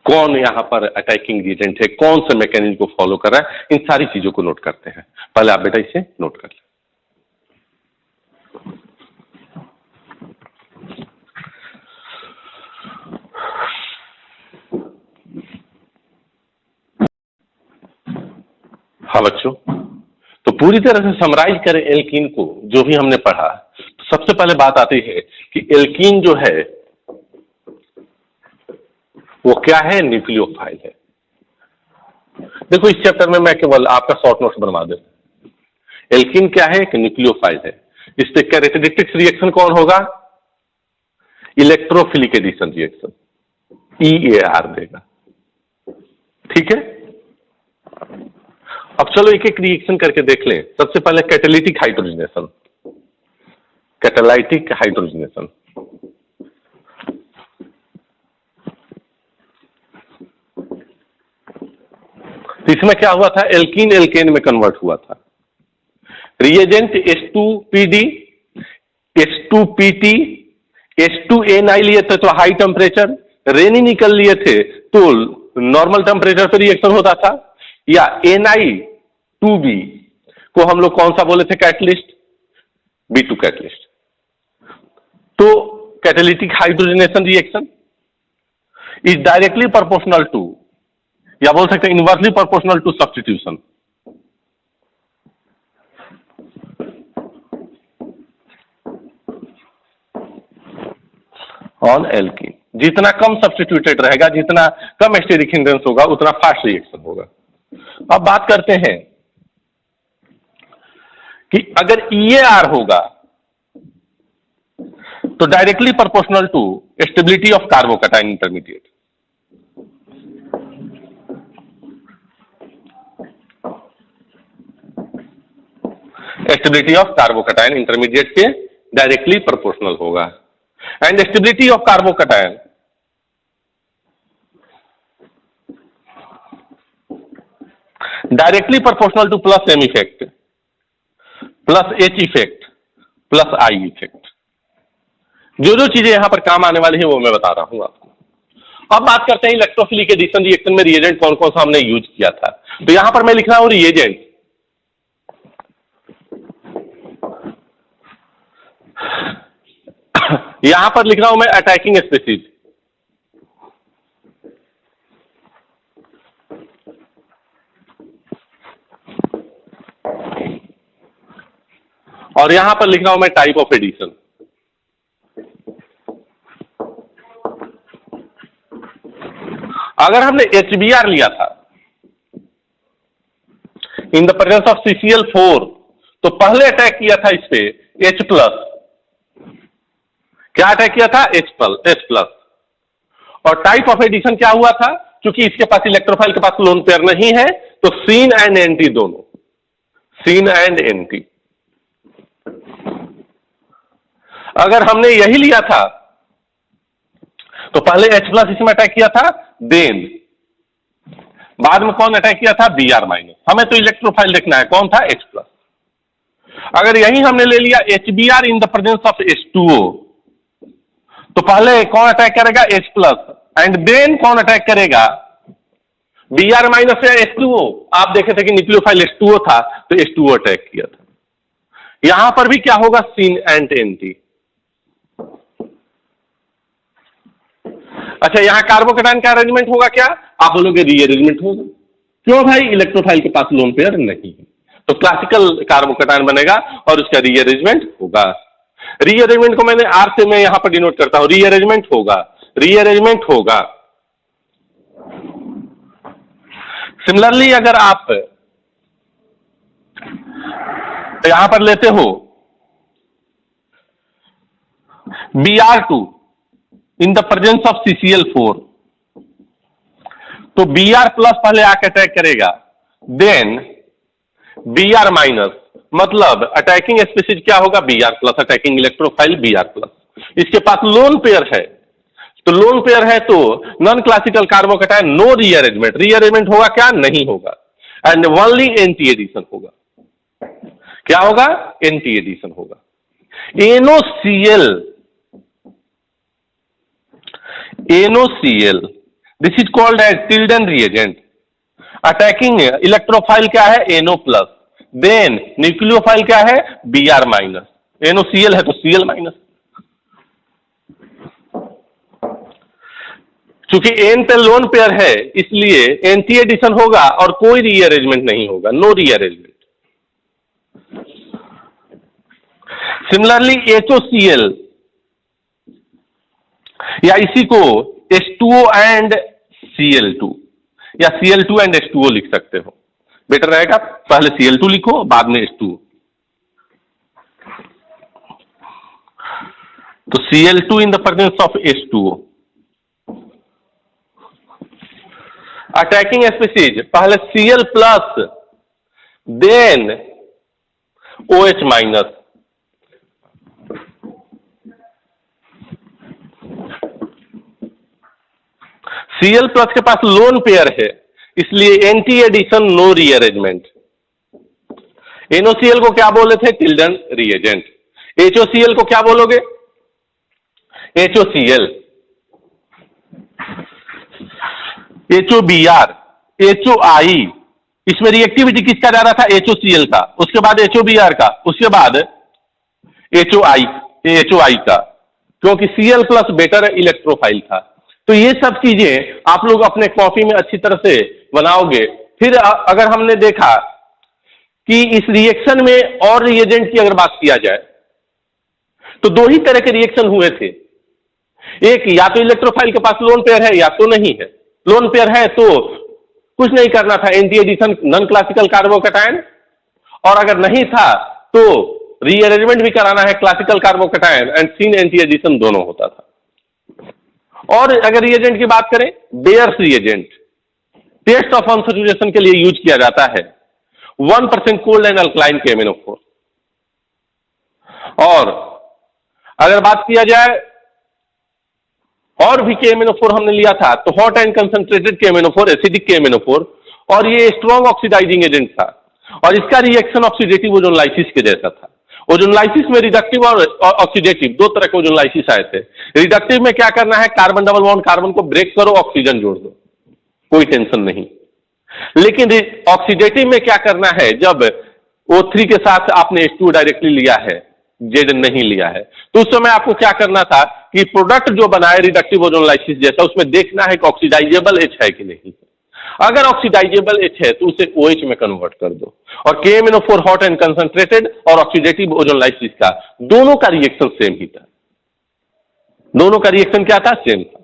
कौन यहाँ पर अटैकिंग एजेंट है, कौन सा मैकेनिज्म को फॉलो कर रहा है, इन सारी चीजों को नोट करते हैं। पहले आप बेटा इसे नोट कर लें। हाँ बच्चों, तो पूरी तरह से समराइज करें एल्कीन को, जो भी हमने पढ़ा, तो सबसे पहले बात आती है कि एल्कीन जो है वो क्या है, न्यूक्लियोफाइल है। देखो इस चैप्टर में मैं केवल आपका शॉर्ट नोट्स बनवा दे। एल्कीन क्या है, कि न्यूक्लियोफाइल है। इस पे कैरेक्टरिस्टिक्स रिएक्शन कौन होगा, इलेक्ट्रोफिलिक एडिशन रिएक्शन, EAR देगा। ठीक है, अब चलो एक एक रिएक्शन करके देख लें। सबसे पहले कैटालिटिक हाइड्रोजनेशन, कैटालाइटिक हाइड्रोजनेशन। इसमें क्या हुआ था, एल्कीन एल्केन में कन्वर्ट हुआ था। रिएजेंट H2PD, H2PT, H2Ni लिए थे तो हाई टेम्परेचर, रेनी निकल लिए थे तो नॉर्मल टेम्परेचर पर रिएक्शन होता था। या Na2B को हम लोग कौन सा बोले थे कैटलिस्ट? B2 catalyst. तो catalytic hydrogenation reaction is directly proportional to, या बोल सकते हैं inversely proportional to substitution. On alkene, जितना कम सब्स्टिट्यूटेड रहेगा, जितना कम स्टेरिक हिंड्रेंस होगा, उतना फास्ट रिएक्शन होगा। अब बात करते हैं कि अगर EAR होगा तो directly proportional to stability of carbocation intermediate. Stability of carbocation intermediate के डायरेक्टली प्रोपोर्शनल होगा। And stability of carbocation directly proportional to plus M effect plus H effect plus I effect. जो चीजें यहां पर काम आने वाली है वो मैं बता रहा हूं आपको। अब बात करते हैं इलेक्ट्रोफिलिक एडिशन रिएक्शन में रिएजेंट कौन कौन सा हमने यूज किया था। तो यहां पर मैं लिख रहा हूं रिएजेंट, यहां पर लिख रहा हूं मैं अटैकिंग स्पीसीज, और यहां पर लिख रहा हूं मैं टाइप ऑफ एडिशन। अगर हमने HBr लिया था इन द प्रेजेंस ऑफ CCl4, तो पहले अटैक किया था इस पे H+, क्या अटैक किया था? H+। और टाइप ऑफ एडिशन क्या हुआ था? क्योंकि इसके पास इलेक्ट्रोफाइल के पास लोन पेयर नहीं है, तो सीन एंड एंटी दोनों, सीन एंड एंटी। अगर हमने यही लिया था तो पहले H+ इसमें अटैक किया था, देन बाद में कौन अटैक किया था? Br-। हमें तो इलेक्ट्रोफाइल देखना है, कौन था? H+। अगर यही हमने ले लिया HBr in the presence of H2O, तो पहले कौन अटैक करेगा? H+, एंड देन कौन अटैक करेगा? Br- या H2O। आप देखे थे कि न्यूक्लियोफाइल H2O था, तो H2O अटैक किया था। यहां पर भी क्या होगा? Syn and anti. अच्छा, यहां कार्बोकैटायन का अरेंजमेंट होगा क्या? आप बोलोगे रीअरेंजमेंट होगा। क्यों भाई? इलेक्ट्रोफाइल के पास लोन पेयर नहीं है, तो क्लासिकल कार्बोकैटायन बनेगा और उसका रीअरेंजमेंट होगा। रीअरेंजमेंट को मैंने R से मैं यहां पर डिनोट करता हूं, रीअरेंजमेंट होगा, रीअरेंजमेंट होगा। सिमिलरली अगर आप यहां पर लेते हो Br2 in the presence of CCl4, तो Br+ पहले आके अटैक करेगा, देन Br-, मतलब अटैकिंग स्पीसीज क्या होगा? Br+, attacking electrophile Br+। इसके पास लोन पेयर है, तो लोन पेयर है तो non classical carbocation, no rearrangement. Rearrangement होगा क्या? नहीं होगा, एंड ओनली एंटी एडिशन होगा। क्या होगा? एंटी एडिशन होगा। NOCl, this is called as Tilden reagent. Attacking electrophile क्या है? NO+, देन न्यूक्लियोफाइल क्या है? Br-। NOCl है तो Cl-। चूंकि N पे लोन पेयर है, इसलिए एंटी एडिशन होगा और कोई रीअरेंजमेंट नहीं होगा, नो रीअरेंजमेंट। सिमिलरली HOCl, या इसी को H2O एंड Cl2, या Cl2 एंड H2O लिख सकते हो, बेटर रहेगा। पहले Cl2 लिखो, बाद में H2O। तो Cl2 in the presence of H2O। Attacking species पहले Cl+, देन OH-। Cl+ के पास लोन पेयर है, इसलिए anti addition, no rearrangement. NOCl को क्या बोले थे? Tilden reagent. HOCl को क्या बोलोगे? HOCl, HOBr, HOI, इसमें रिएक्टिविटी किसका जा रहा था? HOCl का, उसके बाद HOBr का, उसके बाद HOI का, क्योंकि Cl प्लस बेटर इलेक्ट्रोफाइल था। तो ये सब चीजें आप लोग अपने कॉपी में अच्छी तरह से बनाओगे। फिर अगर हमने देखा कि इस रिएक्शन में और रिएजेंट की अगर बात किया जाए तो दो ही तरह के रिएक्शन हुए थे। एक, या तो इलेक्ट्रोफाइल के पास लोन पेयर है या तो नहीं है। लोन पेयर है तो कुछ नहीं करना था, anti addition non classical carbocation, और अगर नहीं था तो रीअरेंजमेंट भी कराना है classical carbocation and syn anti addition दोनों होता था। और अगर रिएजेंट की बात करें, Baeyer's reagent test of unsaturation के लिए यूज किया जाता है 1% कोल्ड एंड अल्कलाइन KMnO4। और अगर बात किया जाए और भी KMnO4 हमने लिया था तो hot and concentrated KMnO4, acidic KMnO4, और ये स्ट्रॉन्ग ऑक्सीडाइजिंग एजेंट था और इसका रिएक्शन ऑक्सीडेटिव ओजोनलाइसिस के जैसा था। ओजोनलाइसिस में रिडक्टिव और ऑक्सीडेटिव दो तरह के ओजोनलाइसिस आए थे। रिडक्टिव में क्या करना है, कार्बन डबल बॉन्ड कार्बन को ब्रेक करो, ऑक्सीजन जोड़ दो, कोई टेंशन नहीं। लेकिन ऑक्सीडेटिव में क्या करना है, जब O3 के साथ आपने H2 डायरेक्टली लिया है, जेड नहीं लिया है, तो उस समय आपको क्या करना था कि प्रोडक्ट जो बनाए रिडक्टिव ओजोनलाइसिस जैसा, उसमें देखना है कि ऑक्सीडाइजेबल H है कि नहीं। अगर ऑक्सीडाइजेबल H है तो उसे OH में कन्वर्ट कर दो। और KMnO4 हॉट एंड कंसंट्रेटेड और ऑक्सीडेटिव ओजोनलाइसिस का दोनों का रिएक्शन सेम ही था। दोनों का रिएक्शन क्या था? सेम था।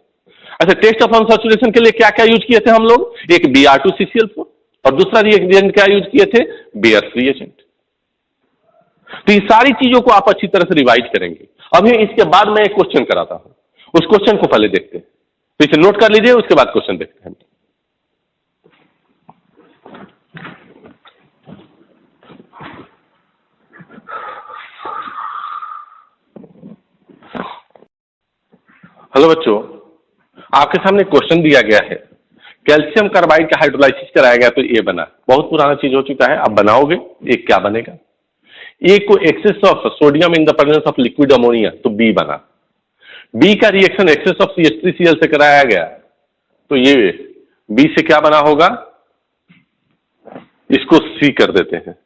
अच्छा, टेस्ट ऑफ अनसैचुरेशन के लिए क्या क्या यूज किए थे हम लोग? एक Br2CCl4 और दूसरा रिएजेंट क्या यूज किए थे? Bears reagent. तो ये सारी चीजों को आप अच्छी तरह से रिवाइज करेंगे। अभी इसके बाद मैं एक क्वेश्चन कराता हूं, उस क्वेश्चन को पहले देखते हैं। तो इसे नोट कर लीजिए, उसके बाद क्वेश्चन देखते हैं। हेलो बच्चों, आपके सामने क्वेश्चन दिया गया है, कैल्शियम कार्बाइड का हाइड्रोलाइसिस कराया गया तो ए बना। बहुत पुराना चीज हो चुका है, अब बनाओगे एक क्या बनेगा? ए को excess of sodium in the presence of liquid ammonia तो बी बना। बी का रिएक्शन एक्सेस ऑफ CH3Cl से कराया गया तो ये बी से क्या बना होगा? इसको सी कर देते हैं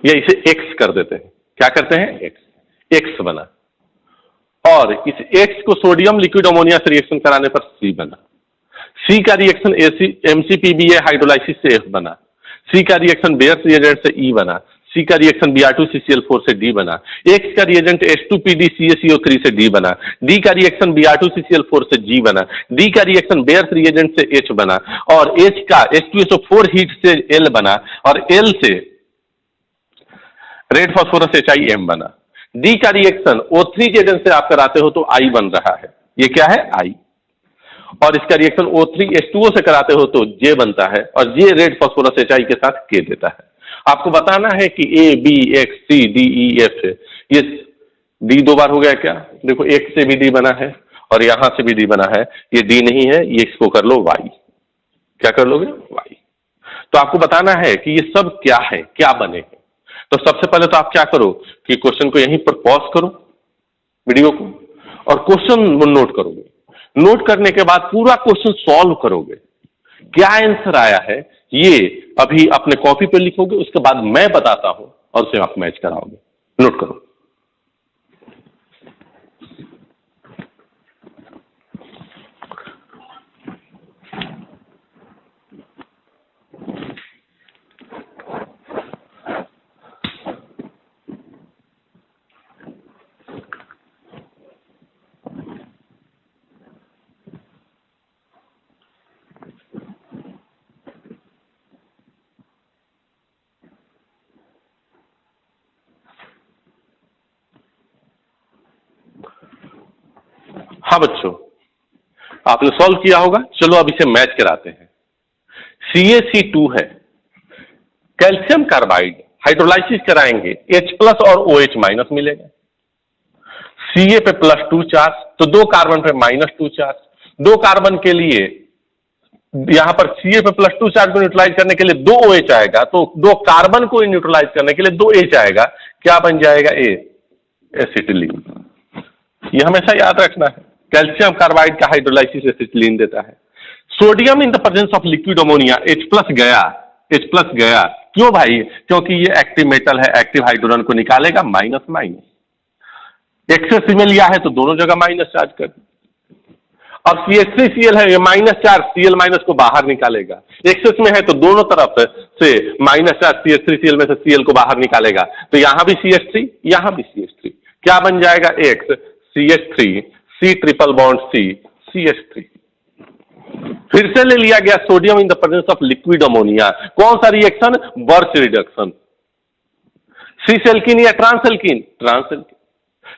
या इसे एक्स कर देते हैं। क्या करते हैं? एक्स। एक्स बना। और इस एक्स को सोडियम लिक्विड अमोनिया से रिएक्शन कराने पर सी बना। सी का रिएक्शन MCPBA हाइड्रोलाइसिस से एफ बना। सी का रिएक्शन बेयर्स रिएजेंट से ई बना। सी का रिएक्शन Br2CCl4 से डी बना। एक्स का रिएजेंट H2PdCaCO3 से डी बना। डी का रिएक्शन Br2CCl4 से जी बना। डी का रिएक्शन बेयर्स रिएजेंट से एच बना और एच का H2SO4 हीट से एल बना और एल से रेड फास्फोरस HIM बना। डी का रिएक्शन O3 के एजेंट से आप कराते हो तो आई बन रहा है। ये क्या है? आई। और इसका रिएक्शन O3H2O से कराते हो तो जे बनता है और जे रेड फास्फोरस HI के साथ के देता है। आपको बताना है कि A B X C D E F है। ये डी दो बार हो गया क्या? देखो, एक से भी डी बना है और यहां से भी डी बना है। ये डी नहीं है, ये इसको कर लो वाई। क्या कर लोगे? वाई। तो आपको बताना है कि ये सब क्या है, क्या बने। तो सबसे पहले तो आप क्या करो कि क्वेश्चन को यहीं पर पॉज करो वीडियो को और क्वेश्चन नोट करोगे। नोट करने के बाद पूरा क्वेश्चन सॉल्व करोगे। क्या आंसर आया है ये अभी अपने कॉपी पे लिखोगे, उसके बाद मैं बताता हूं और उसे आप मैच कराओगे। नोट करो। हाँ बच्चों, आपने सॉल्व किया होगा। चलो अब इसे मैच कराते हैं। CaC2 है, कैल्शियम कार्बाइड हाइड्रोलाइसिस कराएंगे, H+ और OH- मिलेगा। Ca पे +2 चार्ज तो 2 कार्बन पे -2 चार्ज। 2 कार्बन के लिए यहां पर Ca पे +2 चार्ज को न्यूट्रलाइज करने के लिए 2 OH आएगा, तो 2 कार्बन को न्यूट्रलाइज करने के लिए 2 H आएगा। क्या बन जाएगा? एसिटिलीन। ये हमेशा याद रखना है, कैल्शियम कार्बाइड का हाइड्रोलाइसिस एसिटिलीन देता है। Sodium in the presence of liquid ammonia H+ गया। क्यों भाई? क्योंकि ये एक्टिव मेटल है, एक्टिव हाइड्रोजन को निकालेगा, माइनस माइनस। एक्सेस में लिया है तो दोनों जगह माइनस चार्ज कर। अब CH3Cl है, ये माइनस चार्ज Cl माइनस को बाहर निकालेगा। एक्सेस में है तो दोनों तरफ से माइनस चार्ज CH3Cl में से Cl को बाहर निकालेगा। तो यहां भी CH3, यहां भी CH3, क्या बन जाएगा? X CH3 C triple bond C CH3। फिर से ले लिया गया sodium in the presence of liquid ammonia. कौन सा reaction? Birch reduction. Cis alkene या trans alkene? Trans alkene.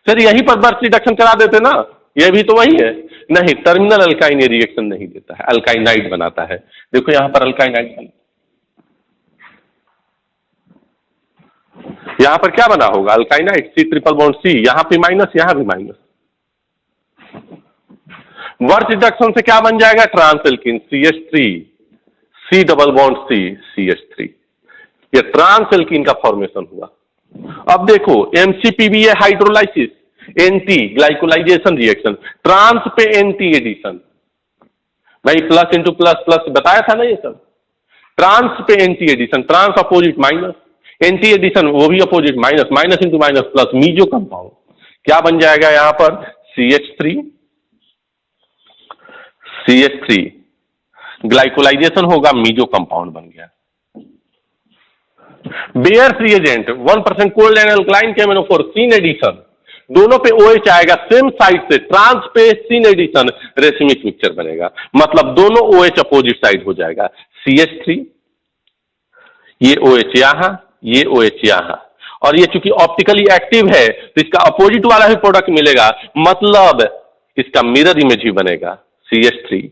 Sir यहीं पर बर्च रिडक्शन करा देते ना, यह भी तो वही है। नहीं, टर्मिनल अल्काइन ये रिएक्शन नहीं देता है, अल्काइनाइड बनाता है। देखो यहां पर अल्काइनाइड बना, यहां पर क्या बना होगा? अल्काइनाइड C ट्रिपल बॉन्ड C, यहां पे माइनस, यहां भी माइनस। बर्च रिडक्शन से क्या बन जाएगा? Trans alkene CH3 C double bond C CH3। ये ट्रांस एल्कीन का फॉर्मेशन हुआ। अब देखो MCPBA hydrolysis, anti glycolization reaction, trans पे एंटी एडिशन। भाई प्लस इंटू प्लस प्लस बताया था ना ये सब। ट्रांस पे anti addition, trans opposite minus, anti addition वो भी opposite minus, minus into minus plus, meso compound. क्या बन जाएगा यहां पर? CH3 ग्लाइकोलाइजेशन होगा, मीजो कंपाउंड बन गया। Baeyer's reagent 1% cold and alkaline KMnO4 syn addition, दोनों पे OH आएगा सेम साइड से, ट्रांस पे सीन एडिशन, रेसिमिक मिक्सचर बनेगा। मतलब दोनों OH अपोजिट साइड हो जाएगा। CH3, ये OH यहां, ये OH यहां, और ये चूंकि ऑप्टिकली एक्टिव है तो इसका अपोजिट वाला ही प्रोडक्ट मिलेगा, मतलब इसका मिरर इमेज ही बनेगा। CH3,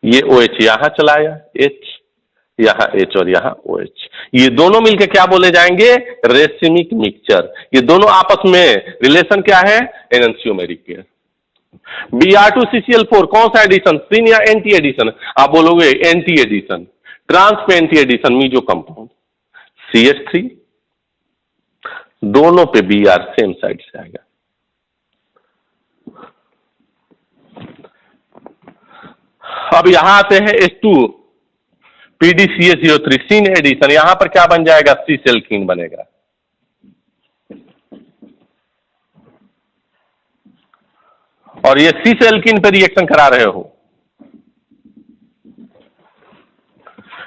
ये OH यहां चलाया H, यहां H और यहां OH, ये दोनों मिलकर क्या बोले जाएंगे? Racemic mixture. ये दोनों आपस में रिलेशन क्या है? एनंसियोमेरिक पेयर। Br2CCl4 कौन सा एडिशन? सीन या एंटी एडिशन? आप बोलोगे एंटी एडिशन, ट्रांस पे anti addition, meso compound. CH3, दोनों पे Br सेम साइड से आएगा। अब यहां आते हैं H2 PDCH03 सीन एडिशन, यहां पर क्या बन जाएगा? सिस एल्कीन बनेगा। और ये सिस एल्कीन पे रिएक्शन करा रहे हो।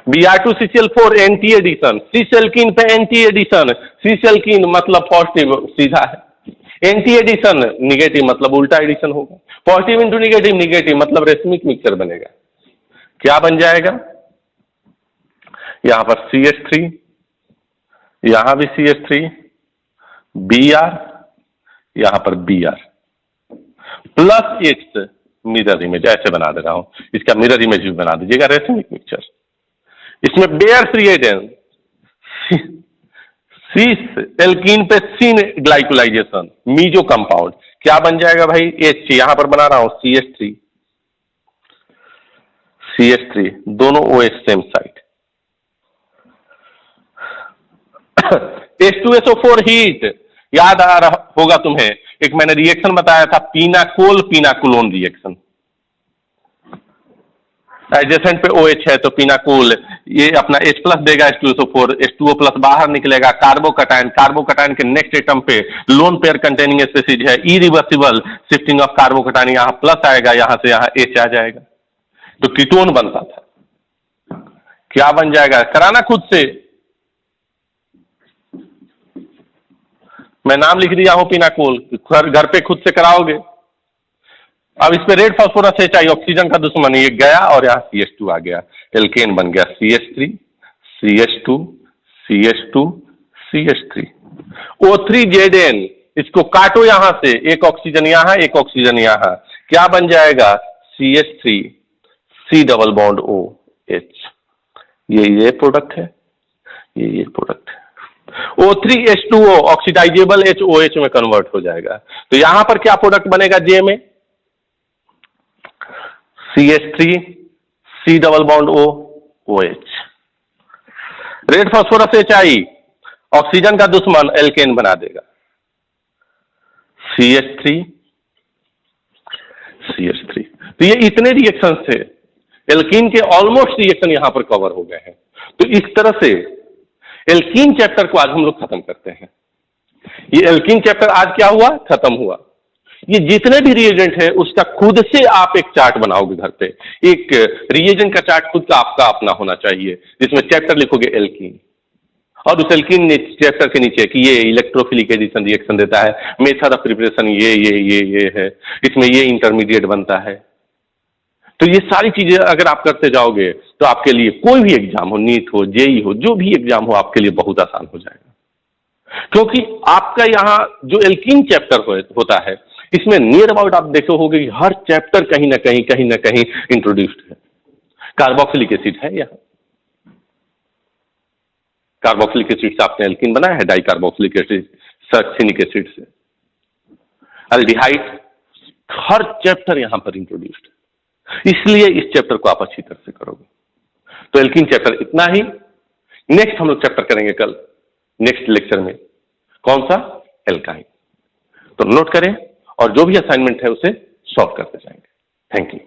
Br2CCl4 anti addition, cis alkene पे एंटी एडिशन, सिस एल्कीन मतलब पॉजिटिव सीधा है, एंटी एडिशन निगेटिव मतलब उल्टा एडिशन होगा। पॉजिटिव इंटू निगेटिव, निगेटिव मतलब रेसिमिक मिक्सचर बनेगा। क्या बन जाएगा? यहां पर CH3, यहां भी CH3, Br, यहां पर Br plus X mirror image, ऐसे बना दे रहा हूं, इसका मिरर इमेज भी बना दीजिएगा, रेसिमिक मिक्सचर। इसमें बेयर्स रिएजेंट सिस एल्कीन पे सीन ग्लाइकोलाइजेशन, मीजो कंपाउंड, क्या बन जाएगा भाई? H, यहां पर बना रहा हूं CH3, दोनों OH same side. H2SO4 heat, याद आ रहा होगा तुम्हें, एक मैंने रिएक्शन बताया था, पीनाकोल पीनाकुलोन रिएक्शन। एडजेसेंट पे OH है तो पीनाकोल ये अपना H+ देगा, H2SO4, H2O+ बाहर निकलेगा, कार्बोकटायन के नेक्स्ट एटम पे लोन पेयर कंटेनिंग स्पीसीज है, इरिवर्सिबल शिफ्टिंग ऑफ कार्बोकटायन, यहां प्लस आएगा, यहां से यहां H आ जाएगा, तो कीटोन बनता था। क्या बन जाएगा? कराना खुद से, मैं नाम लिख दिया हूं पीनाकोल, घर पे खुद से कराओगे। अब इस पे रेड फास्फोरस है, चाहिए ऑक्सीजन का दुश्मन, ये गया और यहाँ CH2 आ गया, एल्केन बन गया, CH3 CH2 CH2 CH3 O3Zn, इसको काटो यहां से, एक ऑक्सीजन यहां, एक ऑक्सीजन यहां, क्या बन जाएगा? CH3 C double bond OH, ये प्रोडक्ट है, ये प्रोडक्ट है। O3H2O ऑक्सीडाइजेबल HOH में कन्वर्ट हो जाएगा, तो यहां पर क्या प्रोडक्ट बनेगा J में? CH3 C double bond OH, red phosphorus HI oxygen का दुश्मन, एल्केन बना देगा, CH3 CH3, तो ये इतने रिएक्शन थे, एल्कीन के ऑलमोस्ट रिएक्शन यहां पर कवर हो गए हैं। तो इस तरह से एल्कीन चैप्टर को आज हम लोग खत्म करते हैं। ये एल्कीन चैप्टर आज क्या हुआ, खत्म हुआ। ये जितने भी रिएजेंट है उसका खुद से आप एक चार्ट बनाओगे घर पे। एक रिएजेंट का चार्ट खुद का आपका अपना होना चाहिए, जिसमें चैप्टर लिखोगे एल्कीन, और उस एल्कीन चैप्टर के नीचे कि ये इलेक्ट्रोफिलिक एडिशन रिएक्शन देता है, मेथड ऑफ प्रिपरेशन ये है, इसमें ये इंटरमीडिएट बनता है। तो ये सारी चीजें अगर आप करते जाओगे तो आपके लिए कोई भी एग्जाम हो, नीट हो, जेई हो, जो भी एग्जाम हो, आपके लिए बहुत आसान हो जाएगा। क्योंकि आपका यहाँ जो एल्कीन चैप्टर होता है, इसमें नियर अबाउट आप देखे होगे कि हर चैप्टर कहीं ना कहीं इंट्रोड्यूस्ड है। कार्बोक्सिलिक एसिड है, यहाँ कार्बोक्सिलिक एसिड से आपने एल्कीन बनाया है, di carboxylic acid succinic acid से, एल्डिहाइड, हर चैप्टर यहां पर इंट्रोड्यूस्ड है। इसलिए इस चैप्टर को आप अच्छी तरह से करोगे। तो एल्कीन चैप्टर इतना ही। नेक्स्ट हम लोग चैप्टर करेंगे कल नेक्स्ट लेक्चर में, कौन सा, एल्काइन। तो नोट करें और जो भी असाइनमेंट है उसे सॉल्व करते जाएंगे। Thank you.